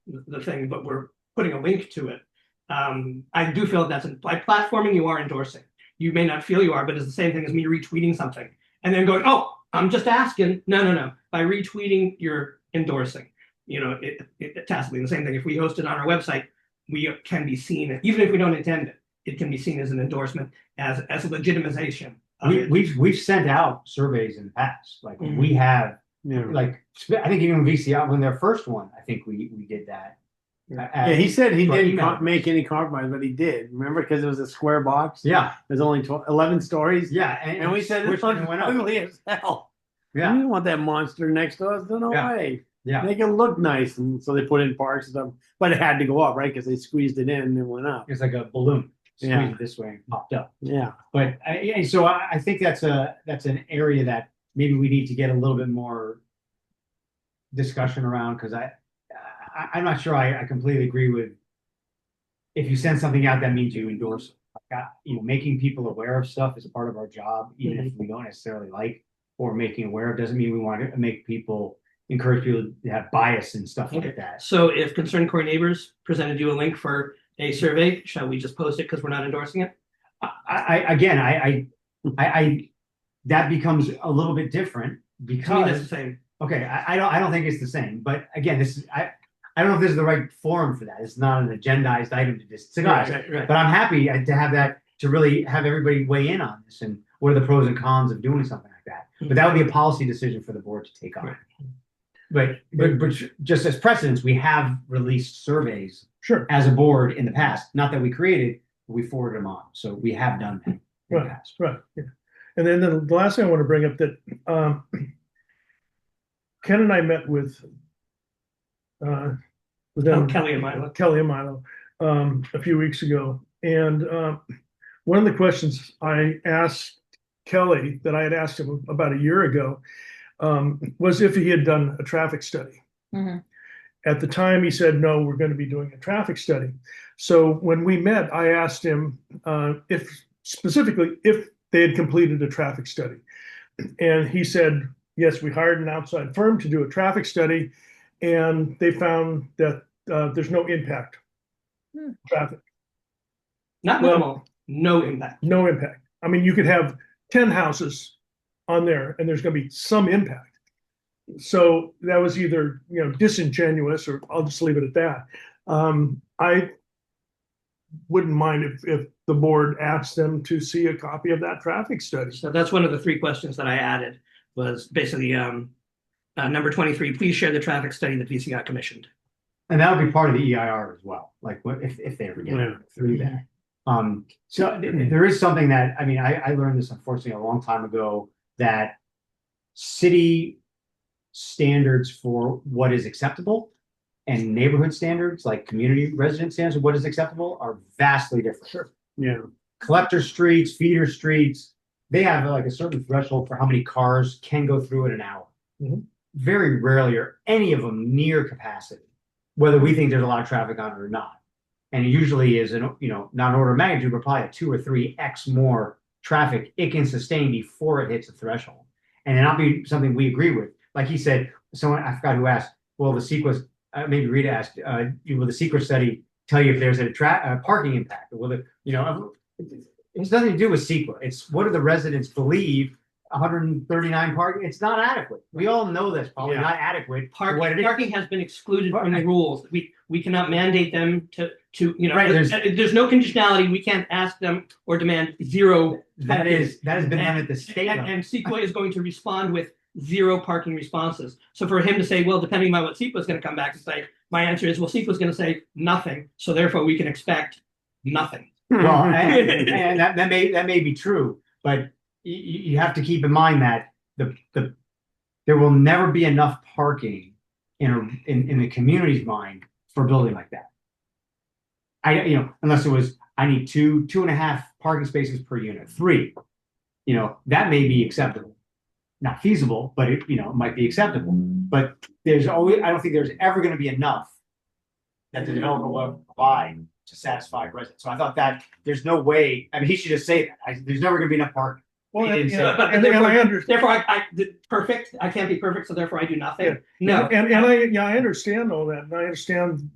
F: thing, but we're putting a link to it. I do feel that's by platforming, you are endorsing. You may not feel you are, but it's the same thing as me retweeting something and then going, oh, I'm just asking. No. By retweeting, you're endorsing. It tacitly the same thing. If we host it on our website, we can be seen, even if we don't intend it, it can be seen as an endorsement, as a legitimization.
G: we've sent out surveys in the past. We have.
B: Yeah.
G: I think even VCI, when their first one, I think we did that.
B: Yeah, he said he
G: But
B: didn't
G: email.
B: make any compromise, but he did. Remember, because it was a square box.
G: Yeah,
B: There's only 11 stories.
G: yeah,
B: And we said
G: which
B: this one's
G: one went up.
B: ugly as hell. We
C: Yeah,
B: don't want that monster next to us. No
C: Yeah.
B: way.
C: yeah.
B: Make it look nice. And so they put in parks and stuff, but it had to go up, right? Because they squeezed it in and it went up.
G: It's like a balloon,
B: Yeah.
G: squeezed it this way and popped up.
B: Yeah.
G: But I think that's an area that maybe we need to get a little bit more discussion around, because I'm not sure I completely agree with, if you send something out, that means you endorse it. Making people aware of stuff is part of our job, even if we don't necessarily like, or making aware of doesn't mean we want to encourage people to have bias and stuff like that.
F: So if concerned Cory neighbors presented you a link for a survey, shall we just post it because we're not endorsing it?
G: That becomes a little bit different
F: To me, that's
G: because,
F: the same.
G: okay, I don't think it's the same, but again, I don't know if this is the right forum for that. It's not an agendized item to discuss,
F: Right.
G: but I'm happy to have that, to really have everybody weigh in on this and what are the pros and cons of doing something like that. But that would be a policy decision for the board to take on.
F: Right.
G: But just as precedents, we have released surveys
J: Sure.
G: as a board in the past. Not that we created, but we forwarded them on. So we have done that in the
J: Right.
G: past.
J: Right. Yeah. And then the last thing I want to bring up that Ken and I met with them,
F: Kelly and Milo.
J: Kelly and Milo, a few weeks ago. And one of the questions I asked Kelly that I had asked him about a year ago was if he had done a traffic study.
D: Mhm.
J: At the time, he said, no, we're going to be doing a traffic study. So when we met, I asked him specifically if they had completed a traffic study. And he said, yes, we hired an outside firm to do a traffic study, and they found that there's no impact. Traffic,
F: Not minimal, no impact.
J: no impact. I mean, you could have 10 houses on there and there's going to be some impact. So that was either, disingenuous, or I'll just leave it at that. I wouldn't mind if the board asked them to see a copy of that traffic study.
F: So that's one of the 3 questions that I added, was basically number 23, please share the traffic study that VC got commissioned.
G: And that would be part of the EIR as well, like what if they ever get through that. So there is something that, I learned this unfortunately a long time ago, that city standards for what is acceptable and neighborhood standards, like community resident standards of what is acceptable, are vastly different.
J: Sure.
B: Yeah.
G: Collector streets, feeder streets, they have like a certain threshold for how many cars can go through in an hour.
J: Mhm.
G: Very rarely are any of them near capacity, whether we think there's a lot of traffic on it or not. And it usually is not an order of magnitude, but probably a 2 or 3x more traffic it can sustain before it hits a threshold. And it not be something we agree with. Like he said, someone, I forgot who asked, well, the sequence, maybe Rita asked, will the secret study tell you if there's a parking impact? Or will it, it has nothing to do with CEQA. It's what do the residents believe 139 parking? It's not adequate. We all know that's probably not adequate.
F: Parking has been excluded from the rules. We cannot mandate them to
G: Right,
F: there's no conditionality. We can't ask them or demand zero.
G: That has been done at the state level.
F: And CEQA is going to respond with 0 parking responses. So for him to say, well, depending on what CEQA is going to come back and say, my answer is, well, CEQA is going to say nothing. So therefore we can expect nothing.
G: Well, and that may be true, but you have to keep in mind that there will never be enough parking in the community's mind for a building like that. Unless it was, I need 2.5 parking spaces per unit, 3, that may be acceptable. Not feasible, but it might be acceptable. But I don't think there's ever going to be enough that the developer will provide to satisfy residents. So I thought that there's no way, he should just say that. There's never going to be enough parking.
J: Well,
F: But therefore, I perfect. I can't be perfect, so therefore I do nothing.
J: Yeah.
F: No,
J: I understand all that, and I understand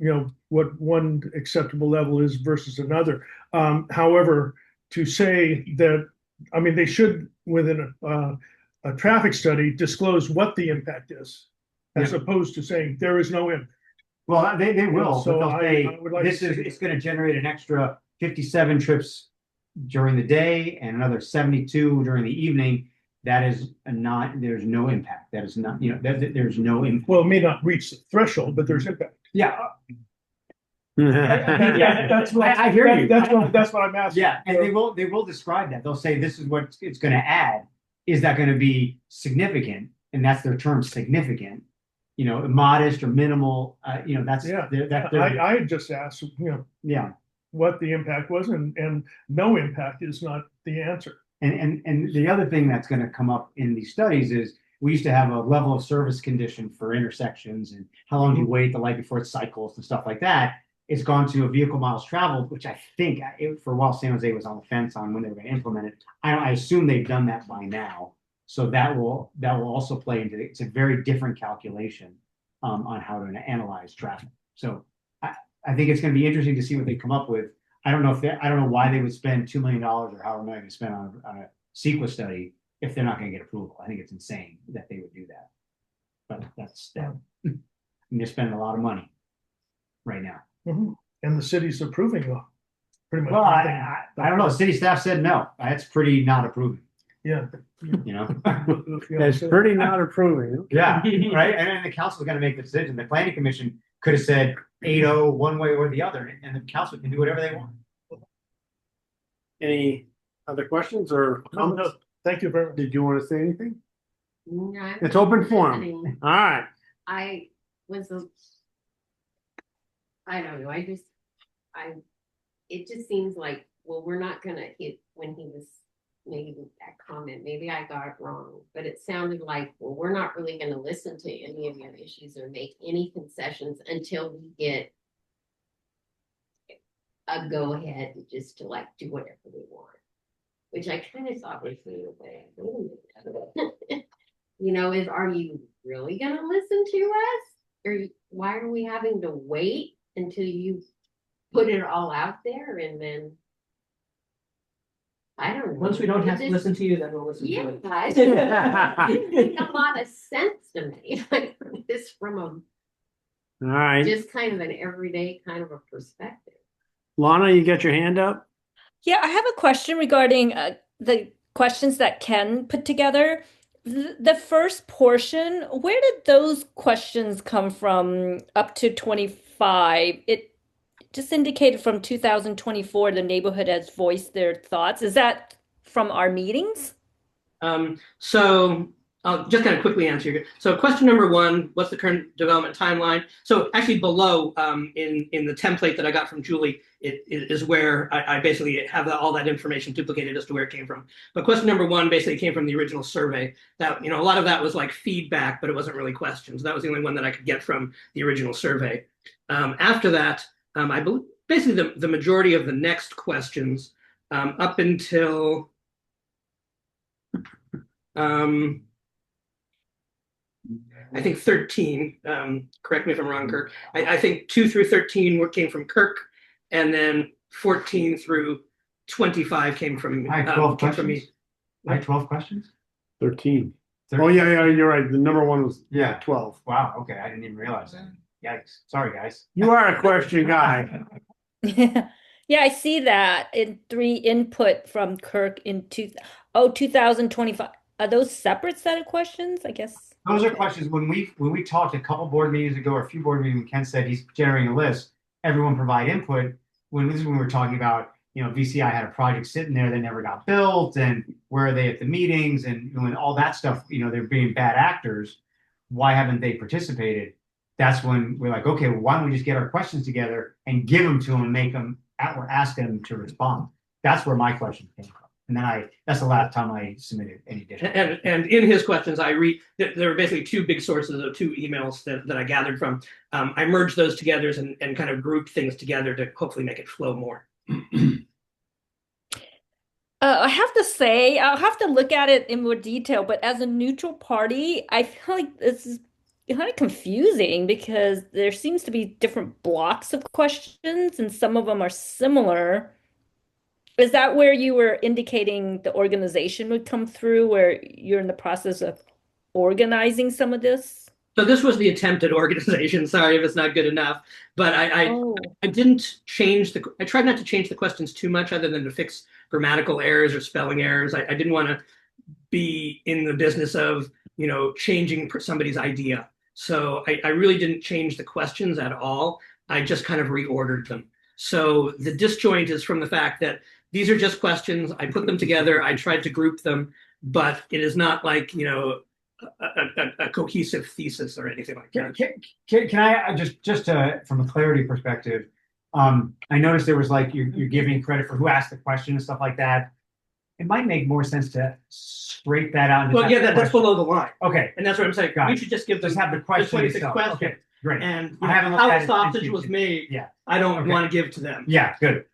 J: what one acceptable level is versus another. However, to say that, they should within a traffic study disclose what the impact is, as opposed to saying there is no impact.
G: Well, they will.
J: So
G: but they'll say,
J: I would like
G: it's going to generate an extra 57 trips during the day and another 72 during the evening. That is there's no impact. That is not, there's no impact.
J: Well, it may not reach the threshold, but there's impact.
G: Yeah.
J: That's what
G: I hear you.
J: That's what I'm asking.
G: Yeah, and they will describe that. They'll say this is what it's going to add. Is that going to be significant? and that's their term, significant, modest or minimal, that's,
J: Yeah.
G: that,
J: I just asked,
G: yeah.
J: what the impact was, and no impact is not the answer.
G: And the other thing that's gonna come up in these studies is, we used to have a level of service condition for intersections and how long do you wait the light before it cycles and stuff like that. It's gone to a vehicle miles traveled, which I think for a while San Jose was on the fence on when they were gonna implement it. I assume they've done that by now. So that will also play into it. It's a very different calculation on how to analyze traffic. So I think it's gonna be interesting to see what they come up with. I don't know why they would spend $2 million or however much they spend on a CEQA study if they're not gonna get approval. I think it's insane that they would do that. But that's them. And they're spending a lot of money right now.
J: Mhm. And the city's approving pretty much.
G: Well,
J: everything.
G: I don't know. The city staff said no. That's pretty not approving,
J: Yeah.
B: It's pretty not approving.
G: Yeah, right. And then the council is going to make the decision. The planning commission could have said 8-0 one way or the other, and the council can do whatever they want.
B: Any other questions or comments?
J: No, thank you very much.
B: Did you want to say anything?
I: No, I'm
B: It's open forum.
I: listening.
B: All right.
I: I was, I don't know, it just seems like, well, we're not gonna hit, when he was making that comment, maybe I got it wrong, but it sounded like, well, we're not really gonna listen to any of your issues or make any concessions until we get a go ahead just to like do whatever we want, which I kind of thought was the way. Are you really gonna listen to us? Or why are we having to wait until you put it all out there and then? I don't know.
F: Once we don't have to listen to you, then we'll listen to
I: Yeah,
F: it.
I: guys. It makes a lot of sense to me, like this from
B: All right.
I: just kind of an everyday kind of a perspective.
B: Lana, you got your hand up?
E: Yeah, I have a question regarding the questions that Ken put together. The first portion, where did those questions come from up to 25? It just indicated from 2024, the neighborhood has voiced their thoughts. Is that from our meetings?
F: So I'll just kind of quickly answer you. So question number 1, what's the current development timeline? So actually below in the template that I got from Julie, it is where I basically have all that information duplicated as to where it came from. But question number 1 basically came from the original survey. That, a lot of that was like feedback, but it wasn't really questions. That was the only one that I could get from the original survey. After that, I believe basically the majority of the next questions up until I think 13, correct me if I'm wrong, Kirk. I think 2 through 13 came from Kirk, and then 14 through 25 came from,
G: I had 12
F: came from me.
G: questions. I had 12 questions?
B: 13. Oh, yeah, you're right. The number one was
G: Yeah.
B: 12.
G: Wow, okay, I didn't even realize that. Yikes, sorry, guys.
B: You are a question guy.
E: Yeah, I see that in 3 input from Kirk in 2025. Are those separate set of questions? I guess.
G: Those are questions, when we talked a couple board meetings ago, or a few board meetings, Ken said he's generating a list, everyone provide input. This is when we were talking about, VCI had a project sitting there that never got built, and where are they at the meetings, and all that stuff, they're being bad actors. Why haven't they participated? That's when we're like, okay, well, why don't we just get our questions together and give them to them and make them or ask them to respond? That's where my question came from. And then that's the last time I submitted any additional.
F: And in his questions, there were basically 2 big sources of 2 emails that I gathered from. I merged those together and kind of grouped things together to hopefully make it flow more.
E: I have to say, I'll have to look at it in more detail, but as a neutral party, I feel like this is kind of confusing because there seems to be different blocks of questions and some of them are similar. Is that where you were indicating the organization would come through, where you're in the process of organizing some of this?
F: So this was the attempted organization. Sorry if it's not good enough, but I didn't change I tried not to change the questions too much other than to fix grammatical errors or spelling errors. I didn't want to be in the business of, changing somebody's idea. So I really didn't change the questions at all. I just kind of reordered them. So the disjoint is from the fact that these are just questions. I put them together. I tried to group them, but it is not like, a cohesive thesis or anything like that.
G: Can I just from a clarity perspective, I noticed there was like you're giving credit for who asked the question and stuff like that. It might make more sense to scrape that out. And just
F: Well,
G: have
F: yeah,
G: the
F: that's
G: question.
F: below the line.
G: Okay,
F: And that's what I'm saying.
G: Got
F: We
G: it.
F: should just give
G: just
F: them
G: have the question
F: 26
G: itself.
F: questions.
G: Okay, great.
F: And you
G: I
F: know,
G: haven't looked
F: how
G: at
F: the
G: it
F: sausage
G: since
F: was
G: you-
F: made.
G: Yeah.
F: I don't
G: Okay.
F: want to give to them.
G: Yeah, good.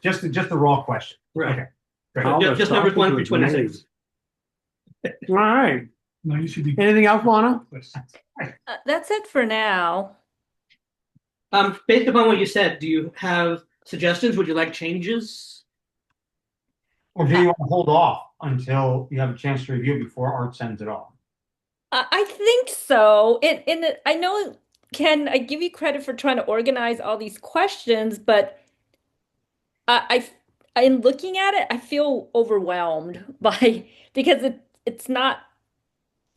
G: Just the raw question.
F: Right.
G: Okay. Great.
B: How the
F: Just numbers 1 through
B: sausage was
F: 26.
B: All right.
J: No, you should be.
B: Anything else, Lana?
E: That's it for now.
F: Based upon what you said, do you have suggestions? Would you like changes?
G: Or do you want to hold off until you have a chance to review it before Art sends it off?
E: I think so. I know, Ken, I give you credit for trying to organize all these questions, but in looking at it, I feel overwhelmed by because it's not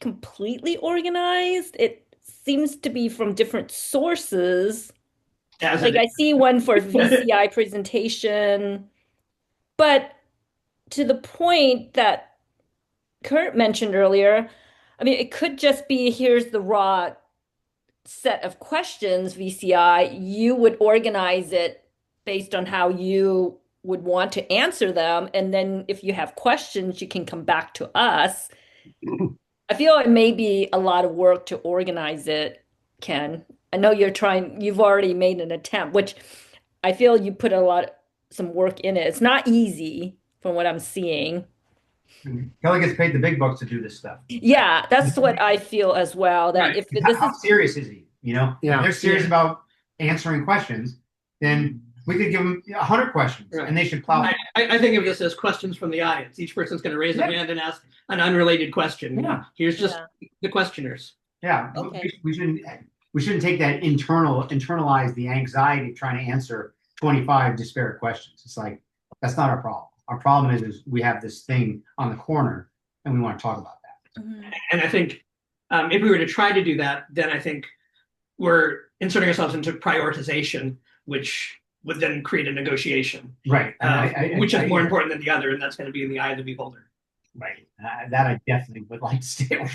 E: completely organized. It seems to be from different sources.
F: As
E: Like
F: it
E: I see one for VCI presentation, but to the point that Kurt mentioned earlier, I mean, it could just be here's the raw set of questions, VCI. You would organize it based on how you would want to answer them. And then if you have questions, you can come back to us. I feel it may be a lot of work to organize it, Ken. I know you've already made an attempt, which I feel you put some work in it. It's not easy from what I'm seeing.
G: Kelly gets paid the big bucks to do this stuff.
E: Yeah, that's what I feel as well. That
F: Right.
E: if
G: How serious is he? You know,
B: Yeah.
G: if they're serious about answering questions, then we could give them 100 questions,
F: Right.
G: and they should plow.
F: I think of this as questions from the audience. Each person's going to raise a hand and ask an unrelated question.
G: Yeah.
F: Here's just the questioners.
G: Yeah,
E: Okay.
G: we shouldn't take that internalize the anxiety of trying to answer 25 disparate questions. It's like that's not our problem. Our problem is we have this thing on the corner, and we want to talk about that.
F: And I think if we were to try to do that, then I think we're inserting ourselves into prioritization, which would then create a negotiation,
G: Right.
F: which is more important than the other, and that's going to be in the eye of the beholder.
G: Right. That I definitely would like to stay away.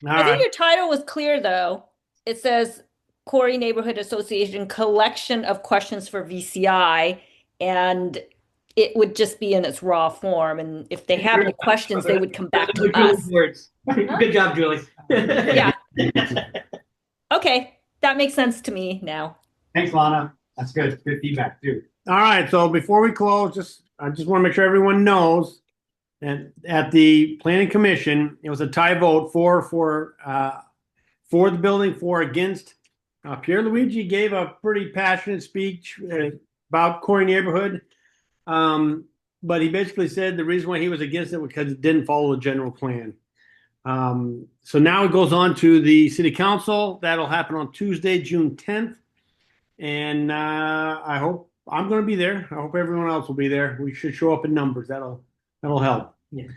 B: All
E: I think
B: right.
E: your title was clear though. It says Cory Neighborhood Association Collection of Questions for VCI, and it would just be in its raw form. And if they have any questions, they would come back to us.
F: Words. Good job, Julie.
E: Yeah. Okay, that makes sense to me now.
G: Thanks, Lana. That's good. Good feedback too.
B: All right. So before we close, I just want to make sure everyone knows that at the planning commission, it was a tie vote for the building, 4 against. Pierre Luigi gave a pretty passionate speech about Cory neighborhood. But he basically said the reason why he was against it was because it didn't follow the general plan. So now it goes on to the city council. That'll happen on Tuesday, June 10th. And I hope I'm going to be there. I hope everyone else will be there. We should show up in numbers. That'll help.
F: Yeah.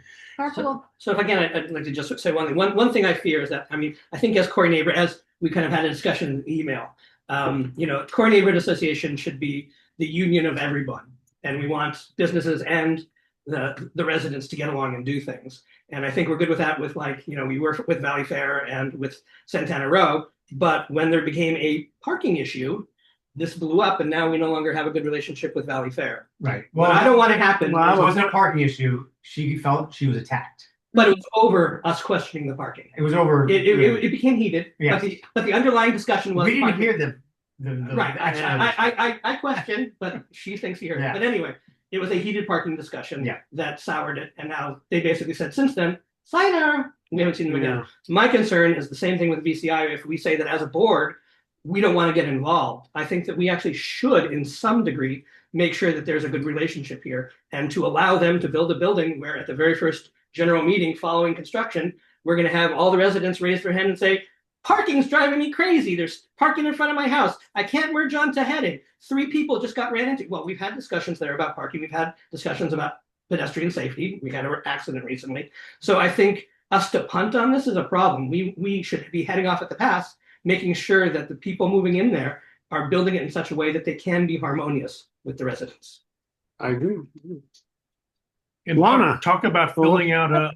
F: So if again, I'd like to just say one thing. One thing I fear is that, I mean, I think as Cory neighbor, as we kind of had a discussion in email, Cory Neighborhood Association should be the union of everyone. And we want businesses and the residents to get along and do things. And I think we're good with that with we work with Valley Fair and with Santana Row. But when there became a parking issue, this blew up and now we no longer have a good relationship with Valley Fair.
G: Right.
F: Well, I don't want to happen.
G: Well, it wasn't a parking issue. She felt she was attacked.
F: But it was over us questioning the parking.
G: It was over.
F: It became heated.
G: Yes.
F: But the underlying discussion was
G: We didn't
F: parking.
G: hear the
F: Right. I questioned, but she thinks he heard it.
G: Yeah.
F: But anyway, it was a heated parking discussion
G: Yeah.
F: that soured it. And now they basically said since then, sayonara. We haven't seen them again.
B: Yeah.
F: My concern is the same thing with VCI. If we say that as a board, we don't want to get involved. I think that we actually should, in some degree, make sure that there's a good relationship here and to allow them to build a building where at the very first general meeting following construction, we're going to have all the residents raise their hand and say, parking's driving me crazy. There's parking in front of my house. I can't merge onto heading. 3 people just got ran into. Well, we've had discussions there about parking. We've had discussions about pedestrian safety. We had an accident recently. So I think us to punt on this is a problem. We should be heading off at the pass, making sure that the people moving in there are building it in such a way that they can be harmonious with the residents.
B: I agree.
J: And
B: Lana.
J: talk about filling out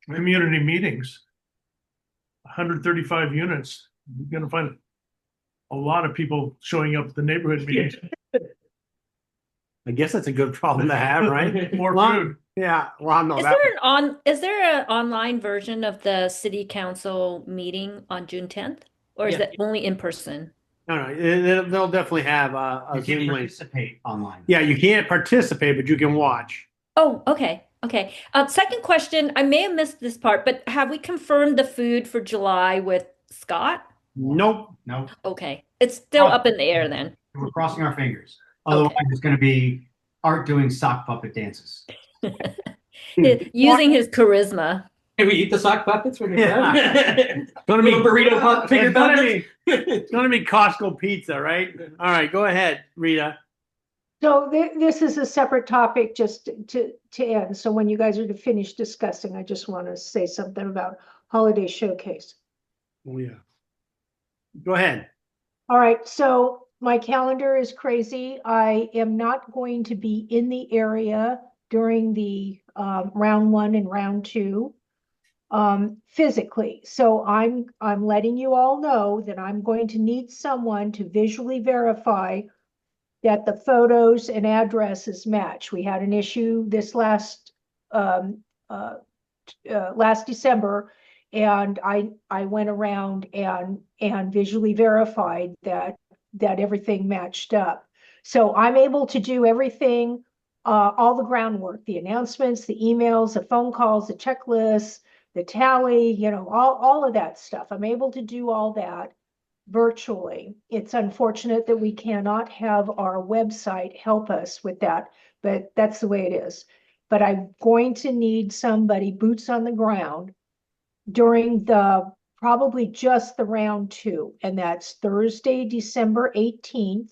J: community meetings. 135 units, you're gonna find a lot of people showing up at the neighborhood meetings.
B: I guess that's a good problem to have, right?
J: More
B: Well,
J: food.
B: Yeah, well, no,
E: Is
B: that,
E: there an online version of the city council meeting on June 10th? Or is
G: Yeah.
E: it only in person?
B: no, they'll definitely have a
G: You
B: Zoom
G: can
B: link.
G: participate online.
B: Yeah, you can't participate, but you can watch.
E: Oh, okay. Okay. Second question, I may have missed this part, but have we confirmed the food for July with Scott?
B: Nope.
G: No,
E: Okay. It's still up in the air then.
G: we're crossing our fingers. Otherwise, it's gonna be Art doing sock puppet dances.
E: Using his charisma.
F: Can we eat the sock puppets when you're
B: Yeah.
F: done?
B: Gonna be,
F: Little burrito pop, finger
B: it's gonna
F: puppets?
B: it's gonna be Costco pizza, right? All right, go ahead, Rita.
H: So this is a separate topic just to end. So when you guys are to finish discussing, I just want to say something about holiday showcase.
B: Oh, yeah. Go ahead.
H: All right, so my calendar is crazy. I am not going to be in the area during the round 1 and round 2 physically. So I'm letting you all know that I'm going to need someone to visually verify that the photos and addresses match. We had an issue this last December, and I went around and visually verified that everything matched up. So I'm able to do everything, all the groundwork, the announcements, the emails, the phone calls, the checklists, the tally, all of that stuff. I'm able to do all that virtually. It's unfortunate that we cannot have our website help us with that, but that's the way it is. But I'm going to need somebody boots on the ground during probably just the round 2, and that's Thursday, December 18th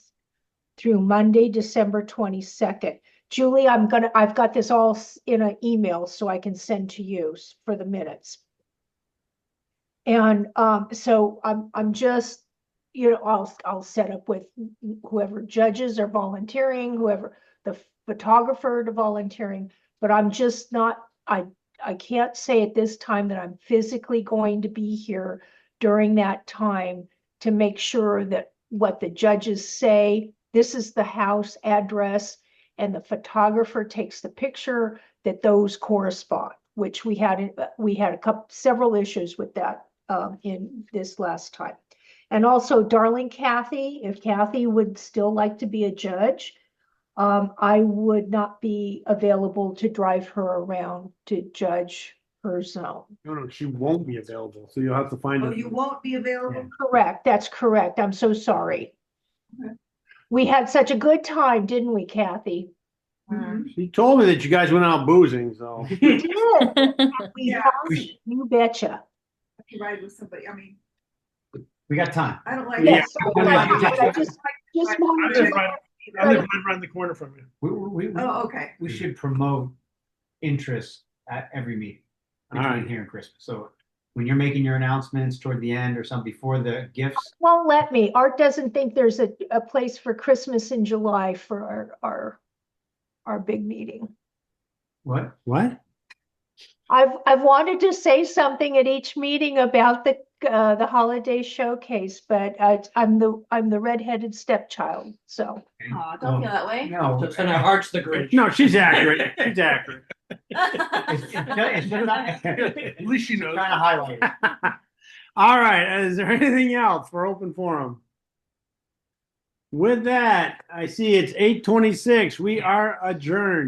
H: through Monday, December 22nd. Julie, I've got this all in an email so I can send to you for the minutes. And so I'm just, I'll set up with whoever judges are volunteering, whoever the photographer to volunteering, but I'm just not, I can't say at this time that I'm physically going to be here during that time to make sure that what the judges say, this is the house address, and the photographer takes the picture, that those correspond, which we had several issues with that in this last time. And also, darling Kathy, if Kathy would still like to be a judge, I would not be available to drive her around to judge her zone.
B: No, she won't be available, so you'll have to find
K: Oh,
B: it.
K: you won't be available?
H: Correct, that's correct. I'm so sorry.
K: Okay.
H: We had such a good time, didn't we, Kathy?
K: Mhm.
B: She told me that you guys went out boozing, so.
H: We did. We
K: Yeah.
H: had, you betcha.
K: If you ride with somebody, I mean,
G: We got time.
K: I don't like.
B: Yeah.
H: Yes, I just
J: I
H: wanted
J: live
H: to.
J: right, I live right around the corner from you.
K: Oh, okay.
G: We should promote interest at every meeting
B: All
G: between
B: right.
G: here and Christmas. So when you're making your announcements toward the end or something before the gifts,
H: Won't let me. Art doesn't think there's a place for Christmas in July for our big meeting.
G: what?
B: What?
H: I've wanted to say something at each meeting about the holiday showcase, but I'm the redheaded stepchild, so.
D: Aw, don't feel that way.
G: No.
F: So now Art's the Grinch.
B: No, she's accurate. She's accurate.
G: It's just not.
J: At least she knows.
G: Trying to highlight it.
B: All right, is there anything else for open forum? With that, I see it's 8:26. We are adjourned.